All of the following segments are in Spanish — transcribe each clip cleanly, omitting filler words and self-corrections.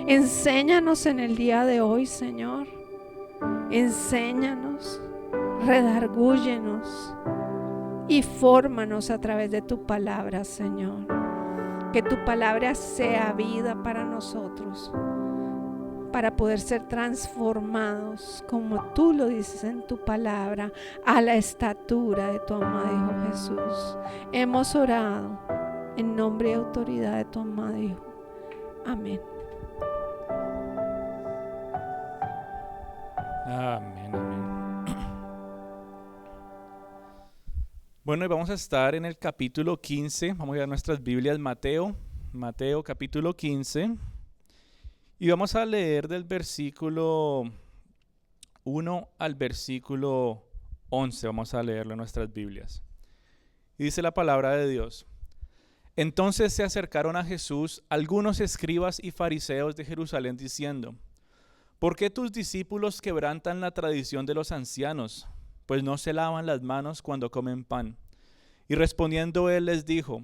Enséñanos en el día de hoy, Señor. Enséñanos, redargúyenos y fórmanos a través de tu palabra, Señor. Que tu palabra sea vida para nosotros, para poder ser transformados, como tú lo dices en tu palabra, a la estatura de tu amado Hijo Jesús. Hemos orado en nombre y autoridad de tu amado Hijo. Amén. Amén, amén. Bueno, y vamos a estar en el capítulo 15. Vamos a ir a nuestras Biblias, Mateo capítulo 15. Y vamos a leer del versículo 1 al versículo 11. Vamos a leerlo en nuestras Biblias. Y dice la palabra de Dios: Entonces se acercaron a Jesús algunos escribas y fariseos de Jerusalén diciendo: ¿Por qué tus discípulos quebrantan la tradición de los ancianos? Pues no se lavan las manos cuando comen pan. Y respondiendo él les dijo: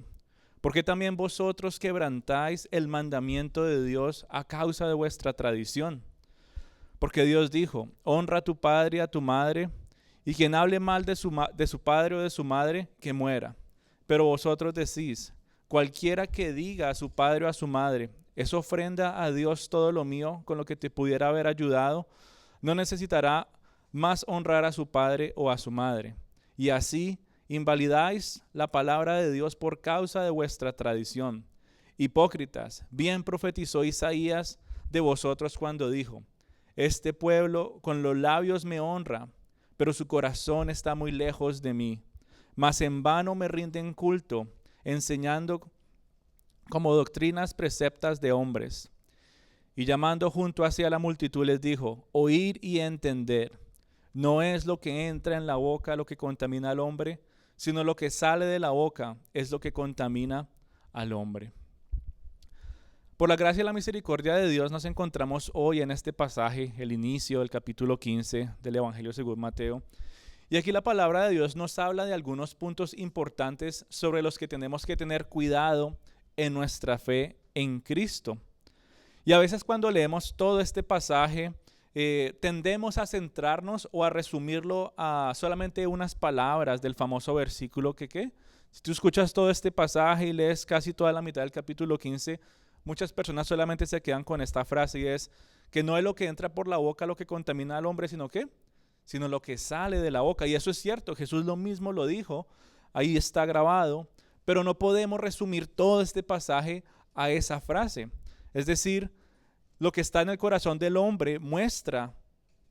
¿Por qué también vosotros quebrantáis el mandamiento de Dios a causa de vuestra tradición? Porque Dios dijo: honra a tu padre y a tu madre, y quien hable mal de su padre o de su madre, que muera. Pero vosotros decís: cualquiera que diga a su padre o a su madre, es ofrenda a Dios todo lo mío con lo que te pudiera haber ayudado, no necesitará más honrar a su padre o a su madre. Y así invalidáis la palabra de Dios por causa de vuestra tradición. Hipócritas, bien profetizó Isaías de vosotros cuando dijo: este pueblo con los labios me honra, pero su corazón está muy lejos de mí. Mas en vano me rinden culto, enseñando como doctrinas preceptas de hombres. Y llamando junto hacia la multitud les dijo: oír y entender. No es lo que entra en la boca lo que contamina al hombre, sino lo que sale de la boca es lo que contamina al hombre. Por la gracia y la misericordia de Dios nos encontramos hoy en este pasaje, el inicio del capítulo 15 del Evangelio según Mateo. Y aquí la palabra de Dios nos habla de algunos puntos importantes sobre los que tenemos que tener cuidado en nuestra fe en Cristo. Y a veces cuando leemos todo este pasaje, tendemos a centrarnos o a resumirlo a solamente unas palabras del famoso versículo que si tú escuchas todo este pasaje y lees casi toda la mitad del capítulo 15, muchas personas solamente se quedan con esta frase, y es que no es lo que entra por la boca lo que contamina al hombre, sino lo que sale de la boca. Y eso es cierto, Jesús lo mismo lo dijo, ahí está grabado, pero no podemos resumir todo este pasaje a esa frase. Es decir, lo que está en el corazón del hombre muestra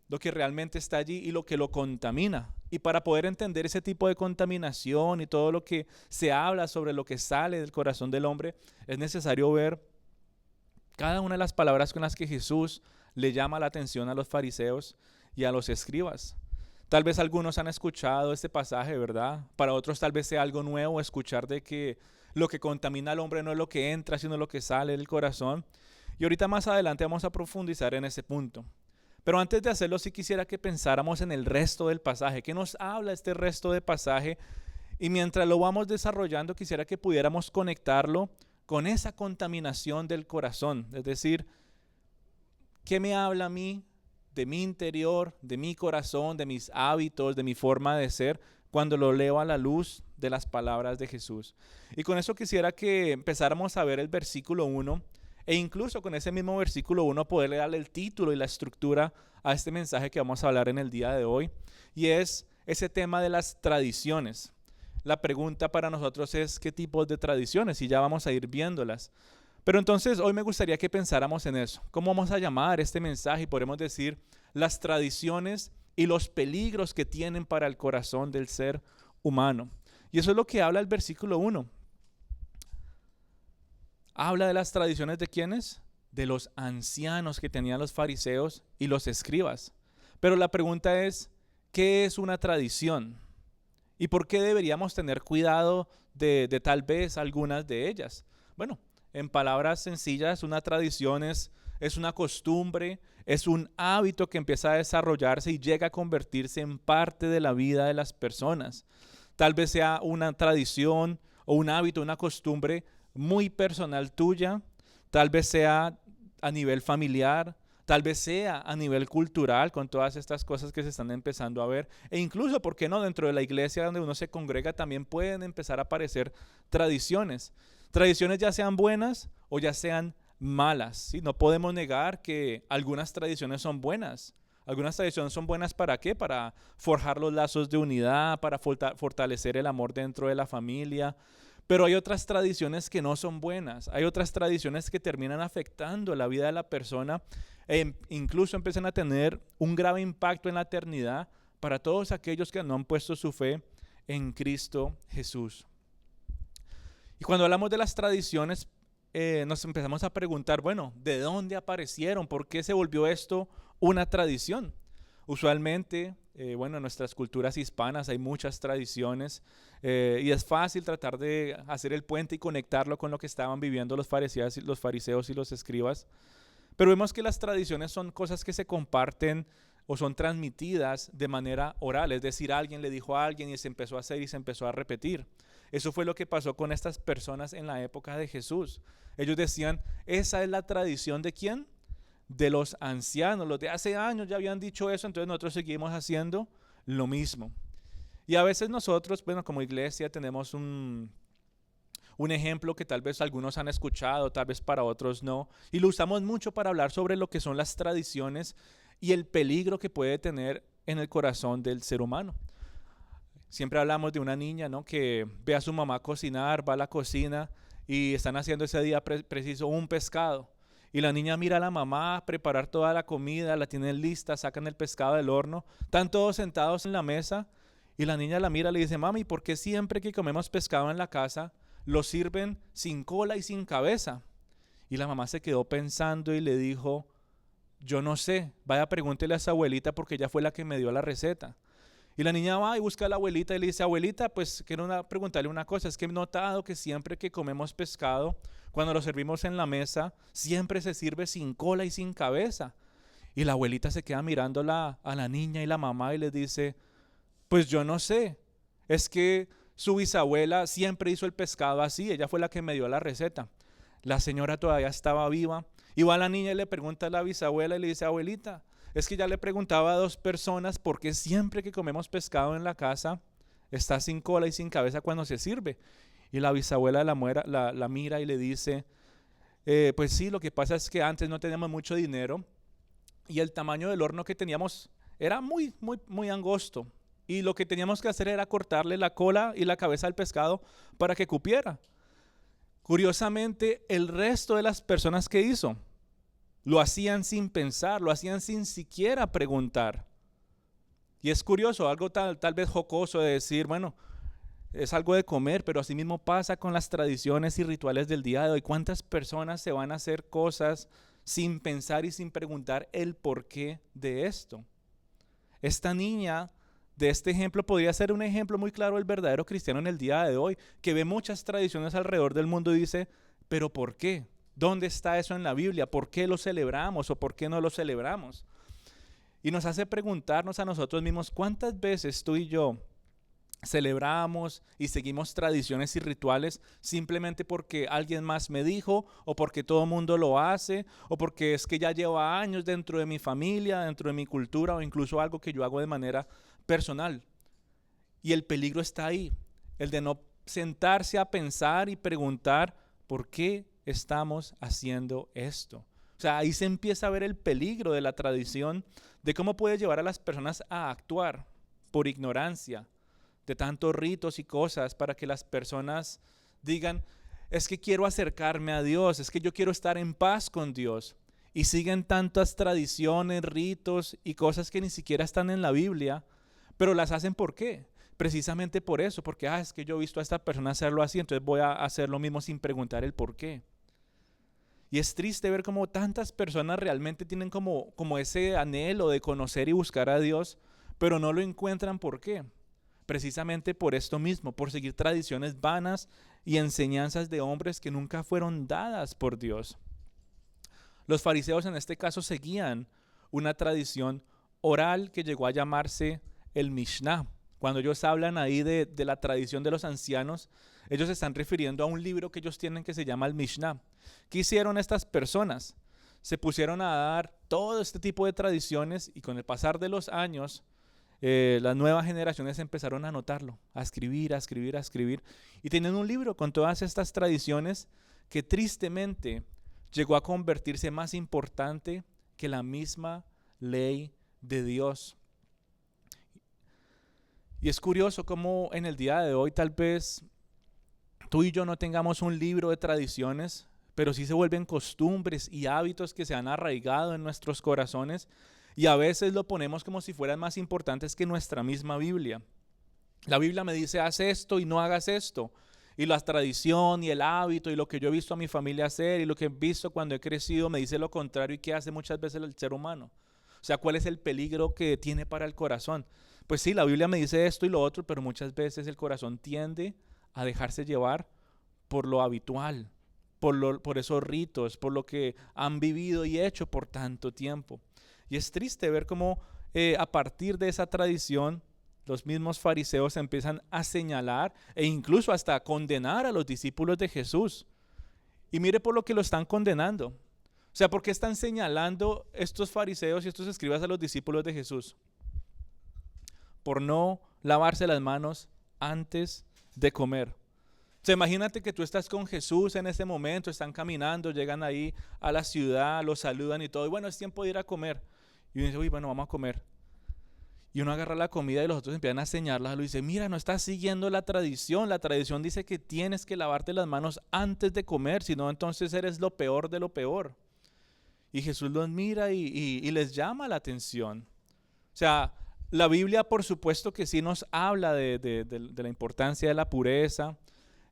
lo que realmente está allí y lo que lo contamina. Y para poder entender ese tipo de contaminación y todo lo que se habla sobre lo que sale del corazón del hombre, es necesario ver cada una de las palabras con las que Jesús le llama la atención a los fariseos y a los escribas. Tal vez algunos han escuchado este pasaje, ¿verdad? Para otros tal vez sea algo nuevo escuchar de que lo que contamina al hombre no es lo que entra, sino lo que sale del corazón. Y ahorita más adelante vamos a profundizar en ese punto. Pero antes de hacerlo, sí quisiera que pensáramos en el resto del pasaje. ¿Qué nos habla este resto de pasaje? Y mientras lo vamos desarrollando, quisiera que pudiéramos conectarlo con esa contaminación del corazón. Es decir, ¿qué me habla a mí de mi interior, de mi corazón, de mis hábitos, de mi forma de ser, cuando lo leo a la luz de las palabras de Jesús? Y con eso quisiera que empezáramos a ver el versículo 1, e incluso con ese mismo versículo 1 poderle darle el título y la estructura a este mensaje que vamos a hablar en el día de hoy, y es ese tema de las tradiciones. La pregunta para nosotros es ¿qué tipos de tradiciones? Y ya vamos a ir viéndolas. Pero entonces hoy me gustaría que pensáramos en eso. ¿Cómo vamos a llamar este mensaje? Y podemos decir las tradiciones y los peligros que tienen para el corazón del ser humano. Y eso es lo que habla el versículo 1. Habla de las tradiciones de ¿quiénes? De los ancianos que tenían los fariseos y los escribas. Pero la pregunta es, ¿qué es una tradición? ¿Y por qué deberíamos tener cuidado de tal vez algunas de ellas? Bueno, en palabras sencillas, una tradición es una costumbre, es un hábito que empieza a desarrollarse y llega a convertirse en parte de la vida de las personas. Tal vez sea una tradición o un hábito, una costumbre muy personal tuya, tal vez sea a nivel familiar, tal vez sea a nivel cultural con todas estas cosas que se están empezando a ver. E incluso, ¿por qué no? Dentro de la iglesia donde uno se congrega también pueden empezar a aparecer tradiciones. Tradiciones ya sean buenas o ya sean malas, ¿sí? No podemos negar que algunas tradiciones son buenas. Algunas tradiciones son buenas ¿para qué? Para forjar los lazos de unidad, para fortalecer el amor dentro de la familia. Pero hay otras tradiciones que no son buenas. Hay otras tradiciones que terminan afectando la vida de la persona e incluso empiezan a tener un grave impacto en la eternidad para todos aquellos que no han puesto su fe en Cristo Jesús. Y cuando hablamos de las tradiciones, nos empezamos a preguntar, bueno, ¿de dónde aparecieron? ¿Por qué se volvió esto una tradición? Usualmente, bueno, en nuestras culturas hispanas hay muchas tradiciones y es fácil tratar de hacer el puente y conectarlo con lo que estaban viviendo los fariseos y los escribas. Pero vemos que las tradiciones son cosas que se comparten o son transmitidas de manera oral, es decir, alguien le dijo a alguien y se empezó a hacer y se empezó a repetir. Eso fue lo que pasó con estas personas en la época de Jesús. Ellos decían, esa es la tradición ¿de quién? De los ancianos, los de hace años ya habían dicho eso, entonces nosotros seguimos haciendo lo mismo. Y a veces nosotros, bueno, como iglesia tenemos un ejemplo que tal vez algunos han escuchado, tal vez para otros no, y lo usamos mucho para hablar sobre lo que son las tradiciones y el peligro que puede tener en el corazón del ser humano. Siempre hablamos de una niña, ¿no?, que ve a su mamá cocinar, va a la cocina y están haciendo ese día preciso un pescado. Y la niña mira a la mamá preparar toda la comida, la tienen lista, sacan el pescado del horno, están todos sentados en la mesa y la niña la mira y le dice, mami, ¿por qué siempre que comemos pescado en la casa lo sirven sin cola y sin cabeza? Y la mamá se quedó pensando y le dijo, yo no sé, vaya pregúntele a esa abuelita porque ella fue la que me dio la receta. Y la niña va y busca a la abuelita y le dice, abuelita, pues quiero preguntarle una cosa, es que he notado que siempre que comemos pescado, cuando lo servimos en la mesa, siempre se sirve sin cola y sin cabeza. Y la abuelita se queda mirándola a la niña y la mamá y le dice, pues yo no sé, es que su bisabuela siempre hizo el pescado así, ella fue la que me dio la receta. La señora todavía estaba viva y va a la niña y le pregunta a la bisabuela y le dice, abuelita, es que ya le preguntaba a 2 personas por qué siempre que comemos pescado en la casa está sin cola y sin cabeza cuando se sirve. Y la bisabuela la mira y le dice, pues sí, lo que pasa es que antes no teníamos mucho dinero y el tamaño del horno que teníamos era muy, muy, muy angosto. Y lo que teníamos que hacer era cortarle la cola y la cabeza al pescado para que cupiera. Curiosamente, el resto de las personas que hizo, lo hacían sin pensar, lo hacían sin siquiera preguntar. Y es curioso, algo tal vez jocoso de decir, bueno, es algo de comer, pero así mismo pasa con las tradiciones y rituales del día de hoy. ¿Cuántas personas se van a hacer cosas sin pensar y sin preguntar el porqué de esto? Esta niña de este ejemplo podría ser un ejemplo muy claro del verdadero cristiano en el día de hoy, que ve muchas tradiciones alrededor del mundo y dice, ¿pero por qué? ¿Dónde está eso en la Biblia? ¿Por qué lo celebramos o por qué no lo celebramos? Y nos hace preguntarnos a nosotros mismos, ¿cuántas veces tú y yo celebramos y seguimos tradiciones y rituales simplemente porque alguien más me dijo o porque todo el mundo lo hace o porque es que ya lleva años dentro de mi familia, dentro de mi cultura o incluso algo que yo hago de manera personal? Y el peligro está ahí, el de no sentarse a pensar y preguntar por qué estamos haciendo esto. O sea, ahí se empieza a ver el peligro de la tradición, de cómo puede llevar a las personas a actuar por ignorancia de tantos ritos y cosas para que las personas digan, es que quiero acercarme a Dios, es que yo quiero estar en paz con Dios. Y siguen tantas tradiciones, ritos y cosas que ni siquiera están en la Biblia, pero las hacen ¿por qué? Precisamente por eso, porque es que yo he visto a esta persona hacerlo así, entonces voy a hacer lo mismo sin preguntar el por qué. Y es triste ver cómo tantas personas realmente tienen como ese anhelo de conocer y buscar a Dios, pero no lo encuentran. ¿Por qué? Precisamente por esto mismo, por seguir tradiciones vanas y enseñanzas de hombres que nunca fueron dadas por Dios. Los fariseos en este caso seguían una tradición oral que llegó a llamarse el Mishnah. Cuando ellos hablan ahí de la tradición de los ancianos, ellos se están refiriendo a un libro que ellos tienen que se llama el Mishnah. ¿Qué hicieron estas personas? se pusieron a dar todo este tipo de tradiciones y con el pasar de los años, las nuevas generaciones empezaron a anotarlo, a escribir, a escribir, a escribir. Y tienen un libro con todas estas tradiciones que tristemente llegó a convertirse más importante que la misma ley de Dios. Y es curioso cómo en el día de hoy tal vez tú y yo no tengamos un libro de tradiciones, pero sí se vuelven costumbres y hábitos que se han arraigado en nuestros corazones y a veces lo ponemos como si fueran más importantes que nuestra misma Biblia. La Biblia me dice, haz esto y no hagas esto. Y la tradición y el hábito y lo que yo he visto a mi familia hacer y lo que he visto cuando he crecido me dice lo contrario y qué hace muchas veces el ser humano. O sea, ¿cuál es el peligro que tiene para el corazón? Pues sí, la Biblia me dice esto y lo otro, pero muchas veces el corazón tiende a dejarse llevar por lo habitual, por esos ritos, por lo que han vivido y hecho por tanto tiempo. Y es triste ver cómo a partir de esa tradición los mismos fariseos empiezan a señalar e incluso hasta a condenar a los discípulos de Jesús. Y mire por lo que lo están condenando. O sea, ¿por qué están señalando estos fariseos y estos escribas a los discípulos de Jesús? Por no lavarse las manos antes de comer. O sea, imagínate que tú estás con Jesús en ese momento, están caminando, llegan ahí a la ciudad, los saludan y todo, y bueno, es tiempo de ir a comer. Y uno dice, uy, bueno, vamos a comer. Y uno agarra la comida y los otros empiezan a señalarlo y dice, mira, no estás siguiendo la tradición dice que tienes que lavarte las manos antes de comer, si no entonces eres lo peor de lo peor. Y Jesús los mira y les llama la atención. O sea, la Biblia por supuesto que sí nos habla de la importancia de la pureza,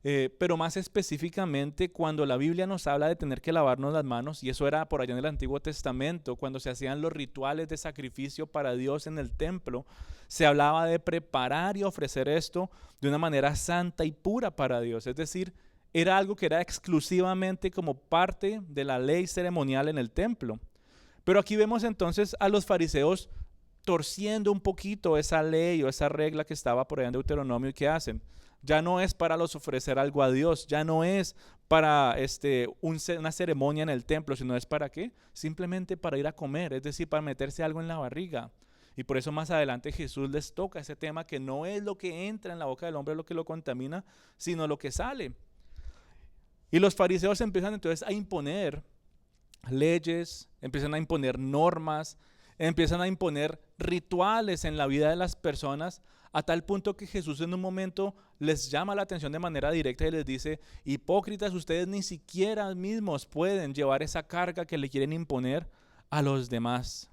pero más específicamente cuando la Biblia nos habla de tener que lavarnos las manos, y eso era por allá en el Antiguo Testamento, cuando se hacían los rituales de sacrificio para Dios en el templo, se hablaba de preparar y ofrecer esto de una manera santa y pura para Dios, es decir, era algo que era exclusivamente como parte de la ley ceremonial en el templo. Pero aquí vemos entonces a los fariseos torciendo un poquito esa ley o esa regla que estaba por allá en Deuteronomio. ¿Y qué hacen? Ya no es para los ofrecer algo a Dios, ya no es para una ceremonia en el templo, sino es para ¿qué? Simplemente para ir a comer, es decir, para meterse algo en la barriga. Y por eso más adelante Jesús les toca ese tema que no es lo que entra en la boca del hombre lo que lo contamina, sino lo que sale. Y los fariseos empiezan entonces a imponer leyes, empiezan a imponer normas, empiezan a imponer rituales en la vida de las personas, a tal punto que Jesús en un momento les llama la atención de manera directa y les dice, hipócritas, ustedes ni siquiera mismos pueden llevar esa carga que le quieren imponer a los demás.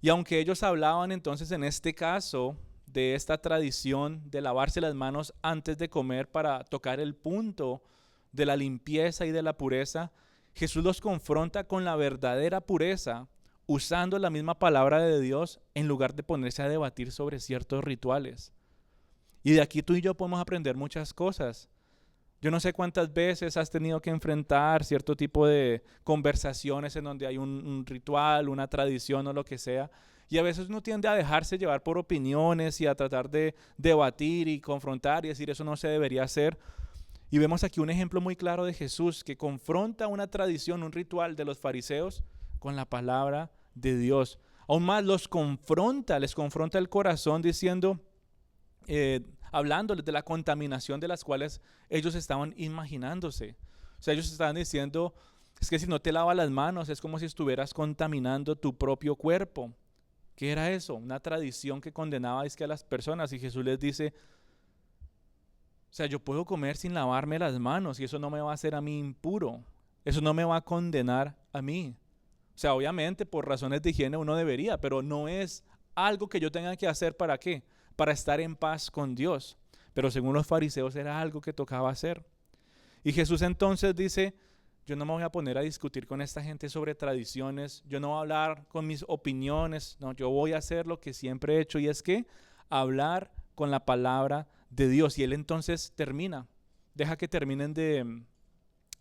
Y aunque ellos hablaban entonces en este caso de esta tradición de lavarse las manos antes de comer para tocar el punto de la limpieza y de la pureza, Jesús los confronta con la verdadera pureza, usando la misma palabra de Dios en lugar de ponerse a debatir sobre ciertos rituales. Y de aquí tú y yo podemos aprender muchas cosas. Yo no sé cuántas veces has tenido que enfrentar cierto tipo de conversaciones en donde hay un ritual, una tradición o lo que sea, y a veces uno tiende a dejarse llevar por opiniones y a tratar de debatir y confrontar y decir eso no se debería hacer. Y vemos aquí un ejemplo muy claro de Jesús que confronta una tradición, un ritual de los fariseos con la palabra de Dios. Aún más les confronta el corazón diciendo, hablándoles de la contaminación de las cuales ellos estaban imaginándose. O sea, ellos estaban diciendo, es que si no te lavas las manos es como si estuvieras contaminando tu propio cuerpo. ¿Qué era eso? Una tradición que condenaba a las personas, y Jesús les dice, o sea, yo puedo comer sin lavarme las manos y eso no me va a hacer a mí impuro. Eso no me va a condenar a mí. O sea, obviamente por razones de higiene uno debería, pero no es algo que yo tenga que hacer ¿para qué? Para estar en paz con Dios. Pero según los fariseos era algo que tocaba hacer. Y Jesús entonces dice, yo no me voy a poner a discutir con esta gente sobre tradiciones, yo no voy a hablar con mis opiniones, no, yo voy a hacer lo que siempre he hecho y es que hablar con la palabra de Dios. Y él entonces deja que terminen de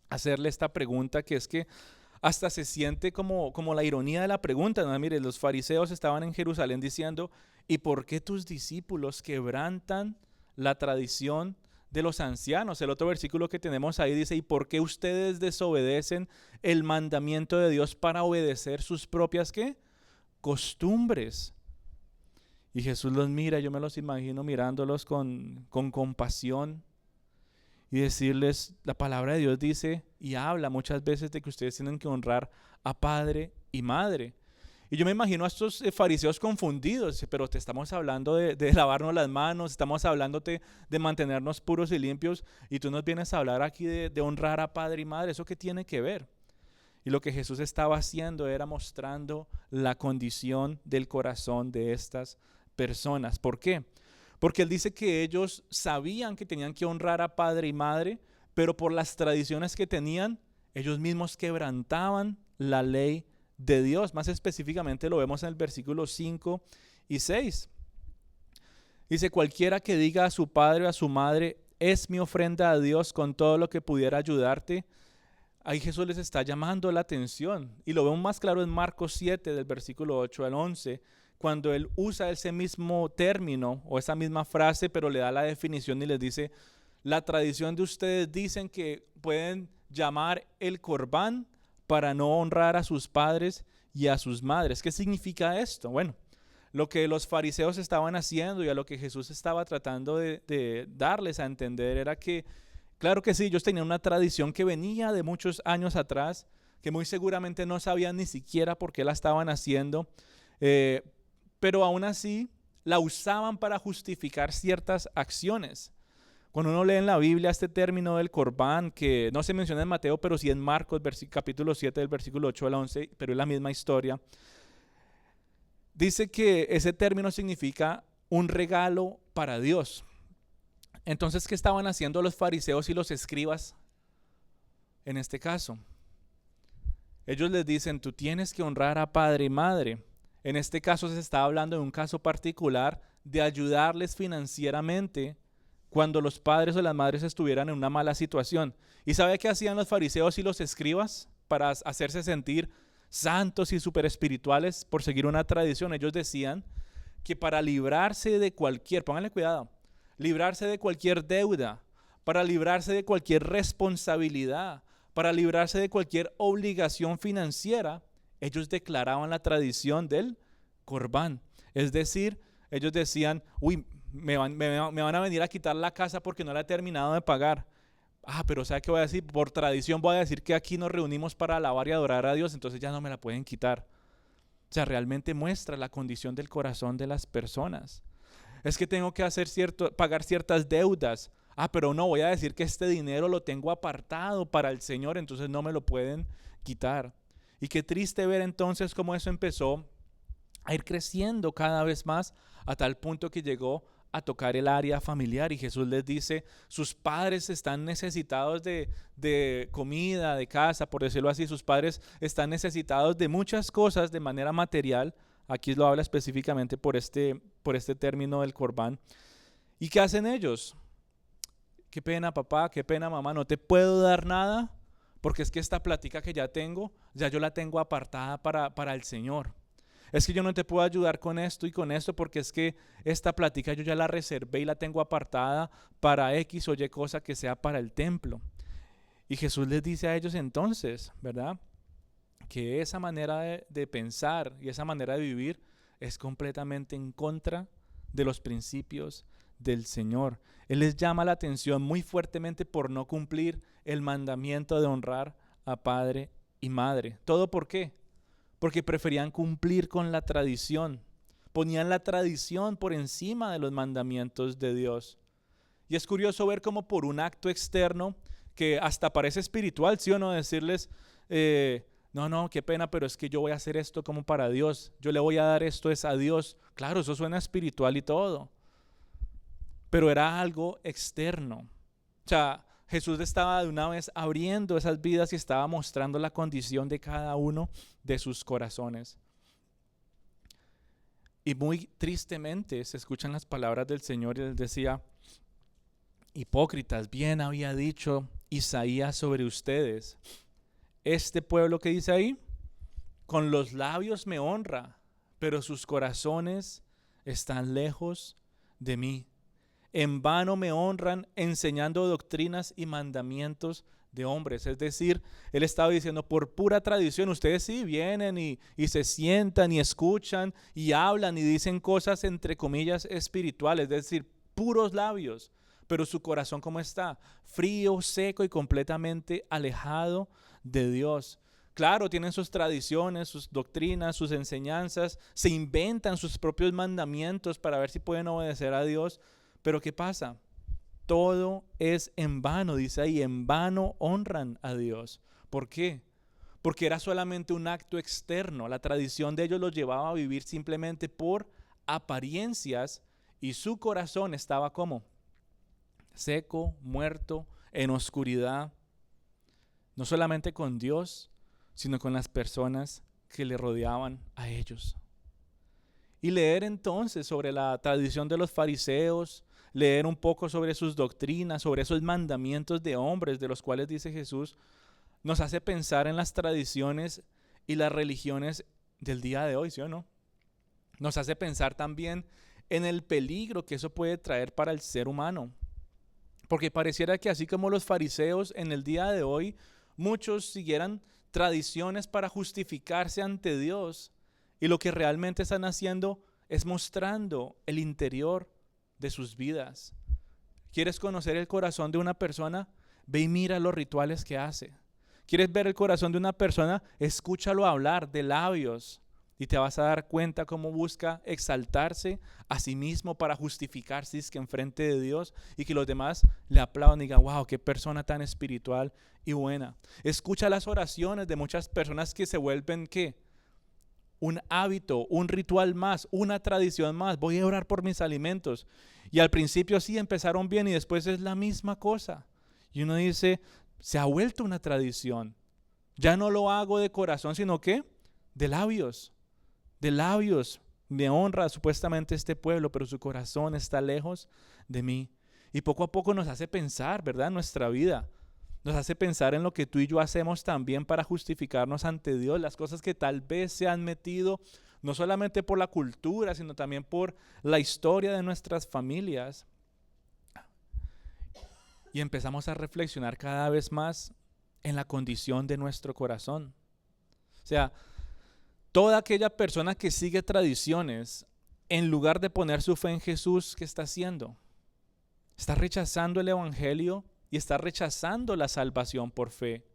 hacerle esta pregunta que es que hasta se siente como la ironía de la pregunta, ¿no? Mire, los fariseos estaban en Jerusalén diciendo, ¿y por qué tus discípulos quebrantan la tradición de los ancianos. El otro versículo que tenemos ahí dice, ¿y por qué ustedes desobedecen el mandamiento de Dios para obedecer sus propias ¿qué? Costumbres? Y Jesús los mira, yo me los imagino mirándolos con compasión y decirles, la palabra de Dios dice y habla muchas veces de que ustedes tienen que honrar a padre y madre. Y yo me imagino a estos fariseos confundidos, pero te estamos hablando de lavarnos las manos, estamos hablándote de mantenernos puros y limpios, y tú nos vienes a hablar aquí de honrar a padre y madre. ¿Eso qué tiene que ver? Y lo que Jesús estaba haciendo era mostrando la condición del corazón de estas personas. ¿Por qué? Porque él dice que ellos sabían que tenían que honrar a padre y madre, pero por las tradiciones que tenían, ellos mismos quebrantaban la ley de Dios. Más específicamente lo vemos en el versículo 5 y 6. Dice, cualquiera que diga a su padre o a su madre, es mi ofrenda a Dios con todo lo que pudiera ayudarte. Ahí Jesús les está llamando la atención. Y lo vemos más claro en Marcos 7, del versículo 8 al 11, cuando él usa ese mismo término o esa misma frase, pero le da la definición y les dice, la tradición de ustedes dicen que pueden llamar el corbán para no honrar a sus padres y a sus madres. ¿Qué significa esto? Bueno, lo que los fariseos estaban haciendo y a lo que Jesús estaba tratando de darles a entender era que, claro que sí, ellos tenían una tradición que venía de muchos años atrás, que muy seguramente no sabían ni siquiera por qué la estaban haciendo, pero aún así la usaban para justificar ciertas acciones. Cuando uno lee en la Biblia este término del corbán, que no se menciona en Mateo, pero sí en Marcos, capítulo 7, del versículo 8 al 11, pero es la misma historia, dice que ese término significa un regalo para Dios. Entonces, ¿qué estaban haciendo los fariseos y los escribas en este caso? Ellos les dicen, tú tienes que honrar a padre y madre. En este caso se está hablando de un caso particular de ayudarles financieramente cuando los padres o las madres estuvieran en una mala situación. ¿Y sabe qué hacían los fariseos y los escribas para hacerse sentir santos y súper espirituales por seguir una tradición? Ellos decían que para librarse de cualquier, pónganle cuidado, librarse de cualquier deuda, para librarse de cualquier responsabilidad, para librarse de cualquier obligación financiera, ellos declaraban la tradición del corbán. Es decir, ellos decían, uy, me van a venir a quitar la casa porque no la he terminado de pagar. Pero ¿sabe qué voy a decir? Por tradición voy a decir que aquí nos reunimos para alabar y adorar a Dios, entonces ya no me la pueden quitar. O sea, realmente muestra la condición del corazón de las personas. Es que tengo que pagar ciertas deudas. Pero no, voy a decir que este dinero lo tengo apartado para el Señor, entonces no me lo pueden quitar. Y qué triste ver entonces cómo eso empezó a ir creciendo cada vez más a tal punto que llegó a tocar el área familiar, y Jesús les dice, sus padres están necesitados de comida, de casa, por decirlo así, sus padres están necesitados de muchas cosas de manera material. Aquí lo habla específicamente por este término del corbán. ¿Y qué hacen ellos? Qué pena papá, qué pena mamá, no te puedo dar nada porque es que esta plática que ya tengo, ya yo la tengo apartada para el Señor. Es que yo no te puedo ayudar con esto y con esto porque es que esta plática yo ya la reservé y la tengo apartada para X o Y cosa que sea para el templo. Y Jesús les dice a ellos entonces, ¿verdad?, que esa manera de pensar y esa manera de vivir es completamente en contra de los principios del Señor. Él les llama la atención muy fuertemente por no cumplir el mandamiento de honrar a padre y madre. ¿Todo por qué? Porque preferían cumplir con la tradición. Ponían la tradición por encima de los mandamientos de Dios. Y es curioso ver cómo por un acto externo que hasta parece espiritual, ¿sí o no? Decirles, no, qué pena, pero es que yo voy a hacer esto como para Dios. Yo le voy a dar esto es a Dios. Claro, eso suena espiritual y todo. Pero era algo externo. O sea, Jesús estaba de una vez abriendo esas vidas y estaba mostrando la condición de cada uno de sus corazones. Y muy tristemente se escuchan las palabras del Señor y él decía, hipócritas, bien había dicho Isaías sobre ustedes. Este pueblo que dice ahí, con los labios me honra, pero sus corazones están lejos de mí. En vano me honran enseñando doctrinas y mandamientos de hombres. Es decir, él estaba diciendo, por pura tradición, ustedes sí vienen y se sientan y escuchan y hablan y dicen cosas entre comillas espirituales, es decir, puros labios, pero su corazón ¿cómo está? Frío, seco y completamente alejado de Dios. Claro, tienen sus tradiciones, sus doctrinas, sus enseñanzas, se inventan sus propios mandamientos para ver si pueden obedecer a Dios, pero ¿qué pasa? Todo es en vano, dice ahí, en vano honran a Dios. ¿Por qué? Porque era solamente un acto externo. La tradición de ellos los llevaba a vivir simplemente por apariencias y su corazón estaba como seco, muerto, en oscuridad, no solamente con Dios, sino con las personas que le rodeaban a ellos. Y leer entonces sobre la tradición de los fariseos, leer un poco sobre sus doctrinas, sobre esos mandamientos de hombres de los cuales dice Jesús, nos hace pensar en las tradiciones y las religiones del día de hoy, ¿sí o no? Nos hace pensar también en el peligro que eso puede traer para el ser humano. Porque pareciera que así como los fariseos en el día de hoy, muchos siguieran tradiciones para justificarse ante Dios, y lo que realmente están haciendo es mostrando el interior de sus vidas. ¿Quieres conocer el corazón de una persona? Ve y mira los rituales que hace. ¿Quieres ver el corazón de una persona? Escúchalo hablar de labios y te vas a dar cuenta cómo busca exaltarse a sí mismo para justificarse que enfrente de Dios y que los demás le aplaudan y digan, wow, qué persona tan espiritual y buena. Escucha las oraciones de muchas personas que se vuelven, ¿qué? Un hábito, un ritual más, una tradición más. Voy a orar por mis alimentos. Y al principio sí empezaron bien y después es la misma cosa. Y uno dice, se ha vuelto una tradición. Ya no lo hago de corazón, sino que de labios. De labios me honra supuestamente este pueblo, pero su corazón está lejos de mí. Y poco a poco nos hace pensar, ¿verdad? Nuestra vida. Nos hace pensar en lo que tú y yo hacemos también para justificarnos ante Dios, las cosas que tal vez se han metido no solamente por la cultura, sino también por la historia de nuestras familias. Y empezamos a reflexionar cada vez más en la condición de nuestro corazón. O sea, toda aquella persona que sigue tradiciones, en lugar de poner su fe en Jesús, ¿qué está haciendo? Está rechazando el evangelio y está rechazando la salvación por fe.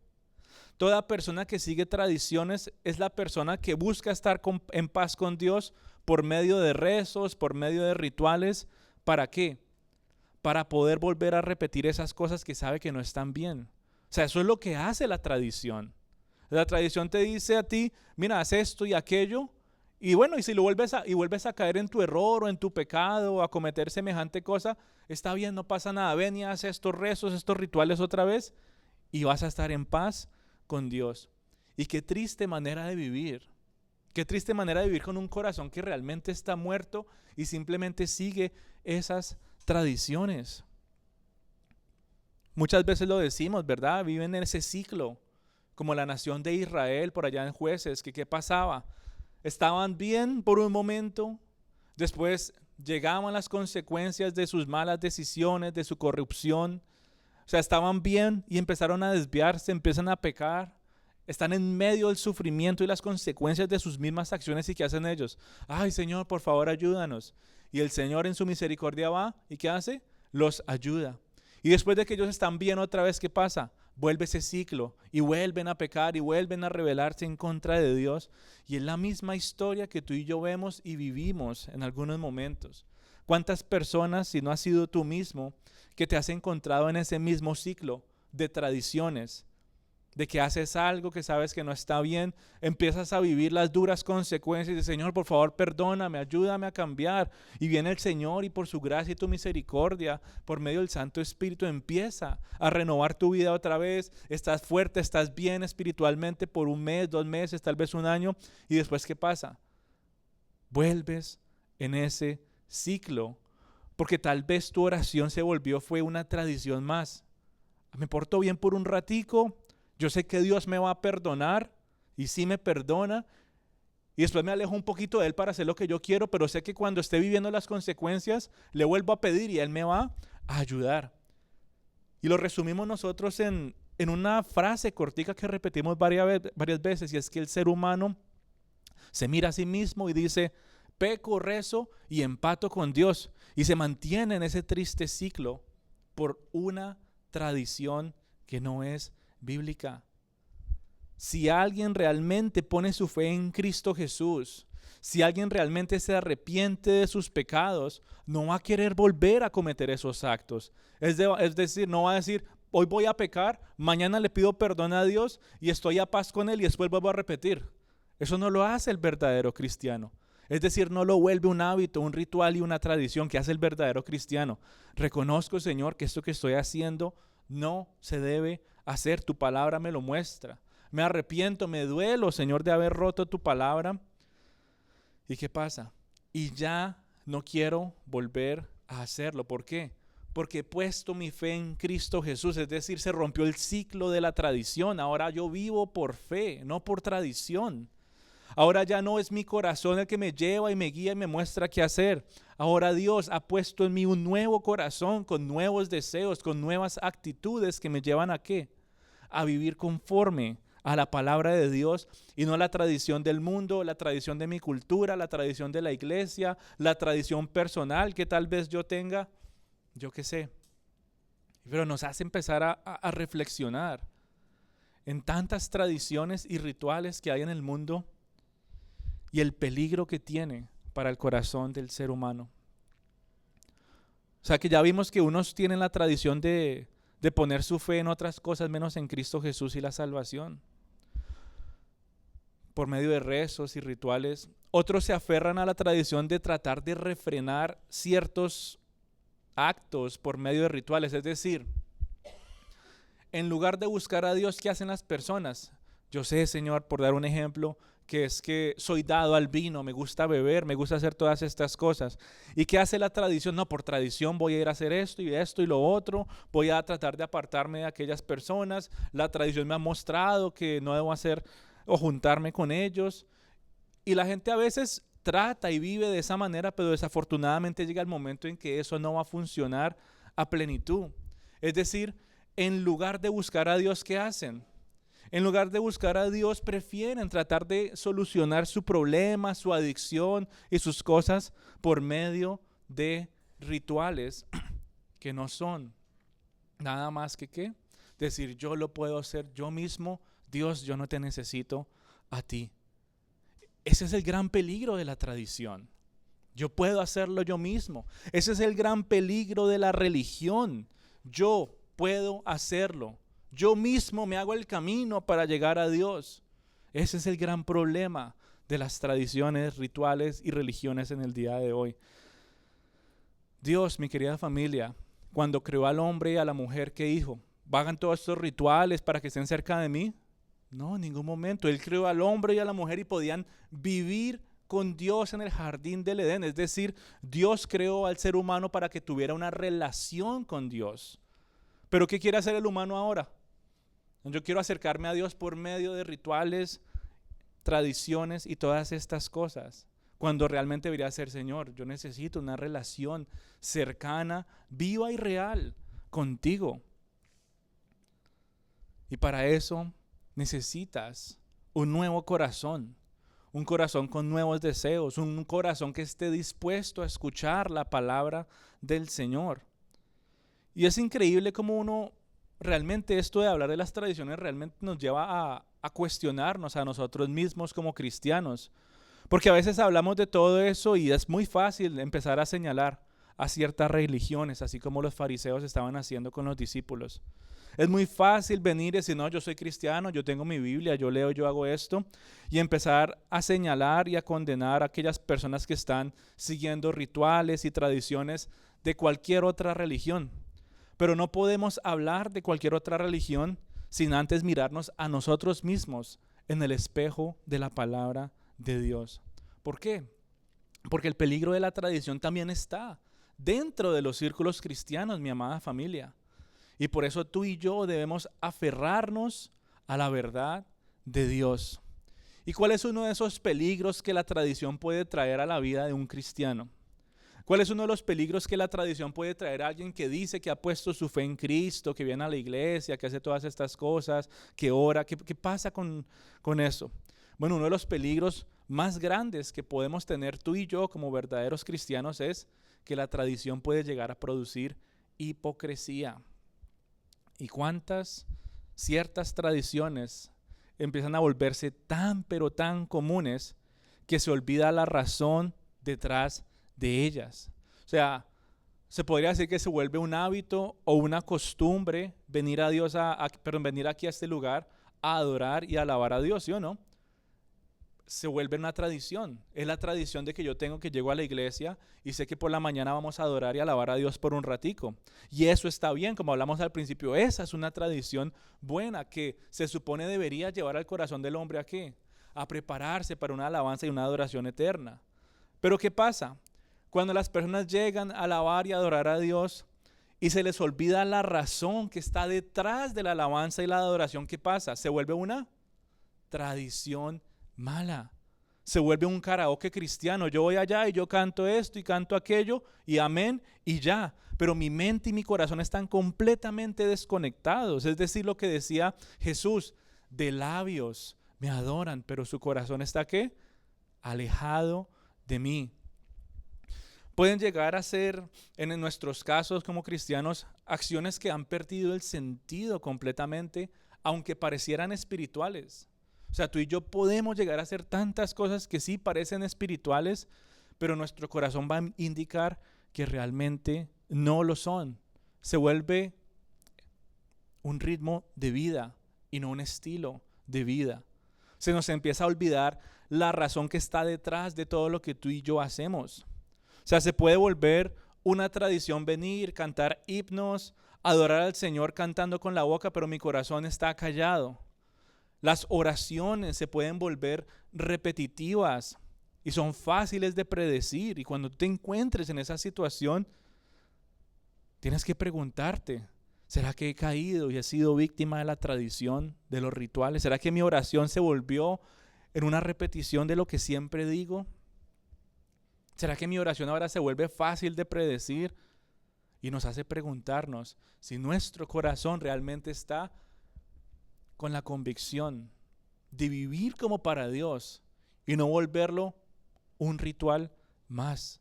Toda persona que sigue tradiciones es la persona que busca estar en paz con Dios por medio de rezos, por medio de rituales. ¿Para qué? Para poder volver a repetir esas cosas que sabe que no están bien. O sea, eso es lo que hace la tradición. La tradición te dice a ti, mira, haz esto y aquello, y bueno, y si lo vuelves a caer en tu error o en tu pecado o a cometer semejante cosa, está bien, no pasa nada, ven y haz estos rezos, estos rituales otra vez, y vas a estar en paz con Dios. Y qué triste manera de vivir. Qué triste manera de vivir con un corazón que realmente está muerto y simplemente sigue esas tradiciones. Muchas veces lo decimos, ¿verdad? Viven en ese ciclo, como la nación de Israel por allá en Jueces, que ¿qué pasaba? Estaban bien por un momento, después llegaban las consecuencias de sus malas decisiones, de su corrupción. O sea, estaban bien y empezaron a desviarse, empiezan a pecar. Están en medio del sufrimiento y las consecuencias de sus mismas acciones. ¿Y qué hacen ellos? Ay, Señor, por favor, ayúdanos. Y el Señor en su misericordia va, ¿y qué hace? Los ayuda. Y después de que ellos están bien otra vez, ¿qué pasa? Vuelve ese ciclo y vuelven a pecar y vuelven a rebelarse en contra de Dios. Y es la misma historia que tú y yo vemos y vivimos en algunos momentos. ¿Cuántas personas, si no has sido tú mismo, que te has encontrado en ese mismo ciclo de tradiciones, de que haces algo que sabes que no está bien, empiezas a vivir las duras consecuencias de Señor, por favor, perdóname, ayúdame a cambiar, y viene el Señor y por su gracia y tu misericordia, por medio del Santo Espíritu, empieza a renovar tu vida otra vez, estás fuerte, estás bien espiritualmente por un mes, 2 meses, tal vez un año, y después ¿qué pasa? Vuelves en ese ciclo, porque tal vez tu oración fue una tradición más. Me porto bien por un ratico, yo sé que Dios me va a perdonar y sí me perdona, y después me alejo un poquito de Él para hacer lo que yo quiero, pero sé que cuando esté viviendo las consecuencias, le vuelvo a pedir y Él me va a ayudar. Y lo resumimos nosotros en una frase cortica que repetimos varias veces, y es que el ser humano se mira a sí mismo y dice: peco, rezo y empato con Dios, y se mantiene en ese triste ciclo por una tradición que no es bíblica. Si alguien realmente pone su fe en Cristo Jesús, si alguien realmente se arrepiente de sus pecados, no va a querer volver a cometer esos actos. Es decir, no va a decir: hoy voy a pecar, mañana le pido perdón a Dios y estoy a paz con Él y después vuelvo a repetir. Eso no lo hace el verdadero cristiano. Es decir, no lo vuelve un hábito, un ritual y una tradición que hace el verdadero cristiano. Reconozco, Señor, que esto que estoy haciendo no se debe hacer. Tu palabra me lo muestra. Me arrepiento, me duelo, Señor, de haber roto tu palabra. ¿Y qué pasa? Y ya no quiero volver a hacerlo. ¿Por qué? Porque he puesto mi fe en Cristo Jesús. Es decir, se rompió el ciclo de la tradición. Ahora yo vivo por fe, no por tradición. Ahora ya no es mi corazón el que me lleva y me guía y me muestra qué hacer. Ahora Dios ha puesto en mí un nuevo corazón con nuevos deseos, con nuevas actitudes que me llevan ¿a qué? A vivir conforme a la palabra de Dios y no a la tradición del mundo, la tradición de mi cultura, la tradición de la iglesia, la tradición personal que tal vez yo tenga, yo qué sé. Pero nos hace empezar a reflexionar en tantas tradiciones y rituales que hay en el mundo y el peligro que tiene para el corazón del ser humano. O sea que ya vimos que unos tienen la tradición de poner su fe en otras cosas menos en Cristo Jesús y la salvación, por medio de rezos y rituales. Otros se aferran a la tradición de tratar de refrenar ciertos actos por medio de rituales. Es decir, en lugar de buscar a Dios, ¿qué hacen las personas? Yo sé, Señor, por dar un ejemplo, que es que soy dado al vino, me gusta beber, me gusta hacer todas estas cosas. ¿Y qué hace la tradición? No, por tradición voy a ir a hacer esto y lo otro, voy a tratar de apartarme de aquellas personas. La tradición me ha mostrado que no debo hacer o juntarme con ellos. Y la gente a veces trata y vive de esa manera, pero desafortunadamente llega el momento en que eso no va a funcionar a plenitud. Es decir, en lugar de buscar a Dios, ¿qué hacen? En lugar de buscar a Dios, prefieren tratar de solucionar su problema, su adicción y sus cosas por medio de rituales que no son nada más que ¿qué? Decir: yo lo puedo hacer yo mismo, Dios, yo no te necesito a ti. Ese es el gran peligro de la tradición. Yo puedo hacerlo yo mismo. Ese es el gran peligro de la religión. Yo puedo hacerlo. Yo mismo me hago el camino para llegar a Dios. Ese es el gran problema de las tradiciones, rituales y religiones en el día de hoy. Dios, mi querida familia, cuando creó al hombre y a la mujer, ¿qué dijo? ¿Hagan todos estos rituales para que estén cerca de mí? No, en ningún momento. Él creó al hombre y a la mujer y podían vivir con Dios en el jardín del Edén. Es decir, Dios creó al ser humano para que tuviera una relación con Dios. ¿Pero qué quiere hacer el humano ahora? Yo quiero acercarme a Dios por medio de rituales, tradiciones y todas estas cosas. Cuando realmente debería ser: Señor, yo necesito una relación cercana, viva y real contigo. Y para eso necesitas un nuevo corazón, un corazón con nuevos deseos, un corazón que esté dispuesto a escuchar la palabra del Señor. Y es increíble cómo uno realmente, esto de hablar de las tradiciones realmente nos lleva a cuestionarnos a nosotros mismos como cristianos. Porque a veces hablamos de todo eso y es muy fácil empezar a señalar a ciertas religiones, así como los fariseos estaban haciendo con los discípulos. Es muy fácil venir y decir: no, yo soy cristiano, yo tengo mi Biblia, yo leo, yo hago esto, y empezar a señalar y a condenar a aquellas personas que están siguiendo rituales y tradiciones de cualquier otra religión. Pero no podemos hablar de cualquier otra religión sin antes mirarnos a nosotros mismos en el espejo de la palabra de Dios. ¿Por qué? Porque el peligro de la tradición también está dentro de los círculos cristianos, mi amada familia. Y por eso tú y yo debemos aferrarnos a la verdad de Dios. ¿Y cuál es uno de esos peligros que la tradición puede traer a la vida de un cristiano? ¿Cuál es uno de los peligros que la tradición puede traer a alguien que dice que ha puesto su fe en Cristo, que viene a la iglesia, que hace todas estas cosas, que ora? ¿Qué pasa con eso? Bueno, uno de los peligros más grandes que podemos tener tú y yo como verdaderos cristianos es que la tradición puede llegar a producir hipocresía. ¿Y cuántas ciertas tradiciones empiezan a volverse tan pero tan comunes que se olvida la razón detrás de ellas? O sea, se podría decir que se vuelve un hábito o una costumbre venir a Dios venir aquí a este lugar a adorar y a alabar a Dios, ¿sí o no? Se vuelve una tradición. Es la tradición de que yo llego a la iglesia y sé que por la mañana vamos a adorar y alabar a Dios por un ratico. Y eso está bien, como hablamos al principio, esa es una tradición buena que se supone debería llevar al corazón del hombre ¿a qué? A prepararse para una alabanza y una adoración eterna. Pero ¿qué pasa? Cuando las personas llegan a alabar y adorar a Dios y se les olvida la razón que está detrás de la alabanza y la adoración, ¿qué pasa? Se vuelve una tradición mala. Se vuelve un karaoke cristiano. Yo voy allá y yo canto esto y canto aquello y amén y ya. Pero mi mente y mi corazón están completamente desconectados. Es decir, lo que decía Jesús, de labios me adoran, pero su corazón está ¿qué? Alejado de mí. Pueden llegar a ser, en nuestros casos como cristianos, acciones que han perdido el sentido completamente, aunque parecieran espirituales. O sea, tú y yo podemos llegar a hacer tantas cosas que sí parecen espirituales, pero nuestro corazón va a indicar que realmente no lo son. Se vuelve un ritmo de vida y no un estilo de vida. Se nos empieza a olvidar la razón que está detrás de todo lo que tú y yo hacemos. O sea, se puede volver una tradición venir, cantar himnos, adorar al Señor cantando con la boca, pero mi corazón está callado. Las oraciones se pueden volver repetitivas y son fáciles de predecir. Y cuando te encuentres en esa situación, tienes que preguntarte, ¿será que he caído y he sido víctima de la tradición, de los rituales? ¿Será que mi oración se volvió en una repetición de lo que siempre digo? ¿Será que mi oración ahora se vuelve fácil de predecir? Y nos hace preguntarnos si nuestro corazón realmente está con la convicción de vivir como para Dios y no volverlo un ritual más.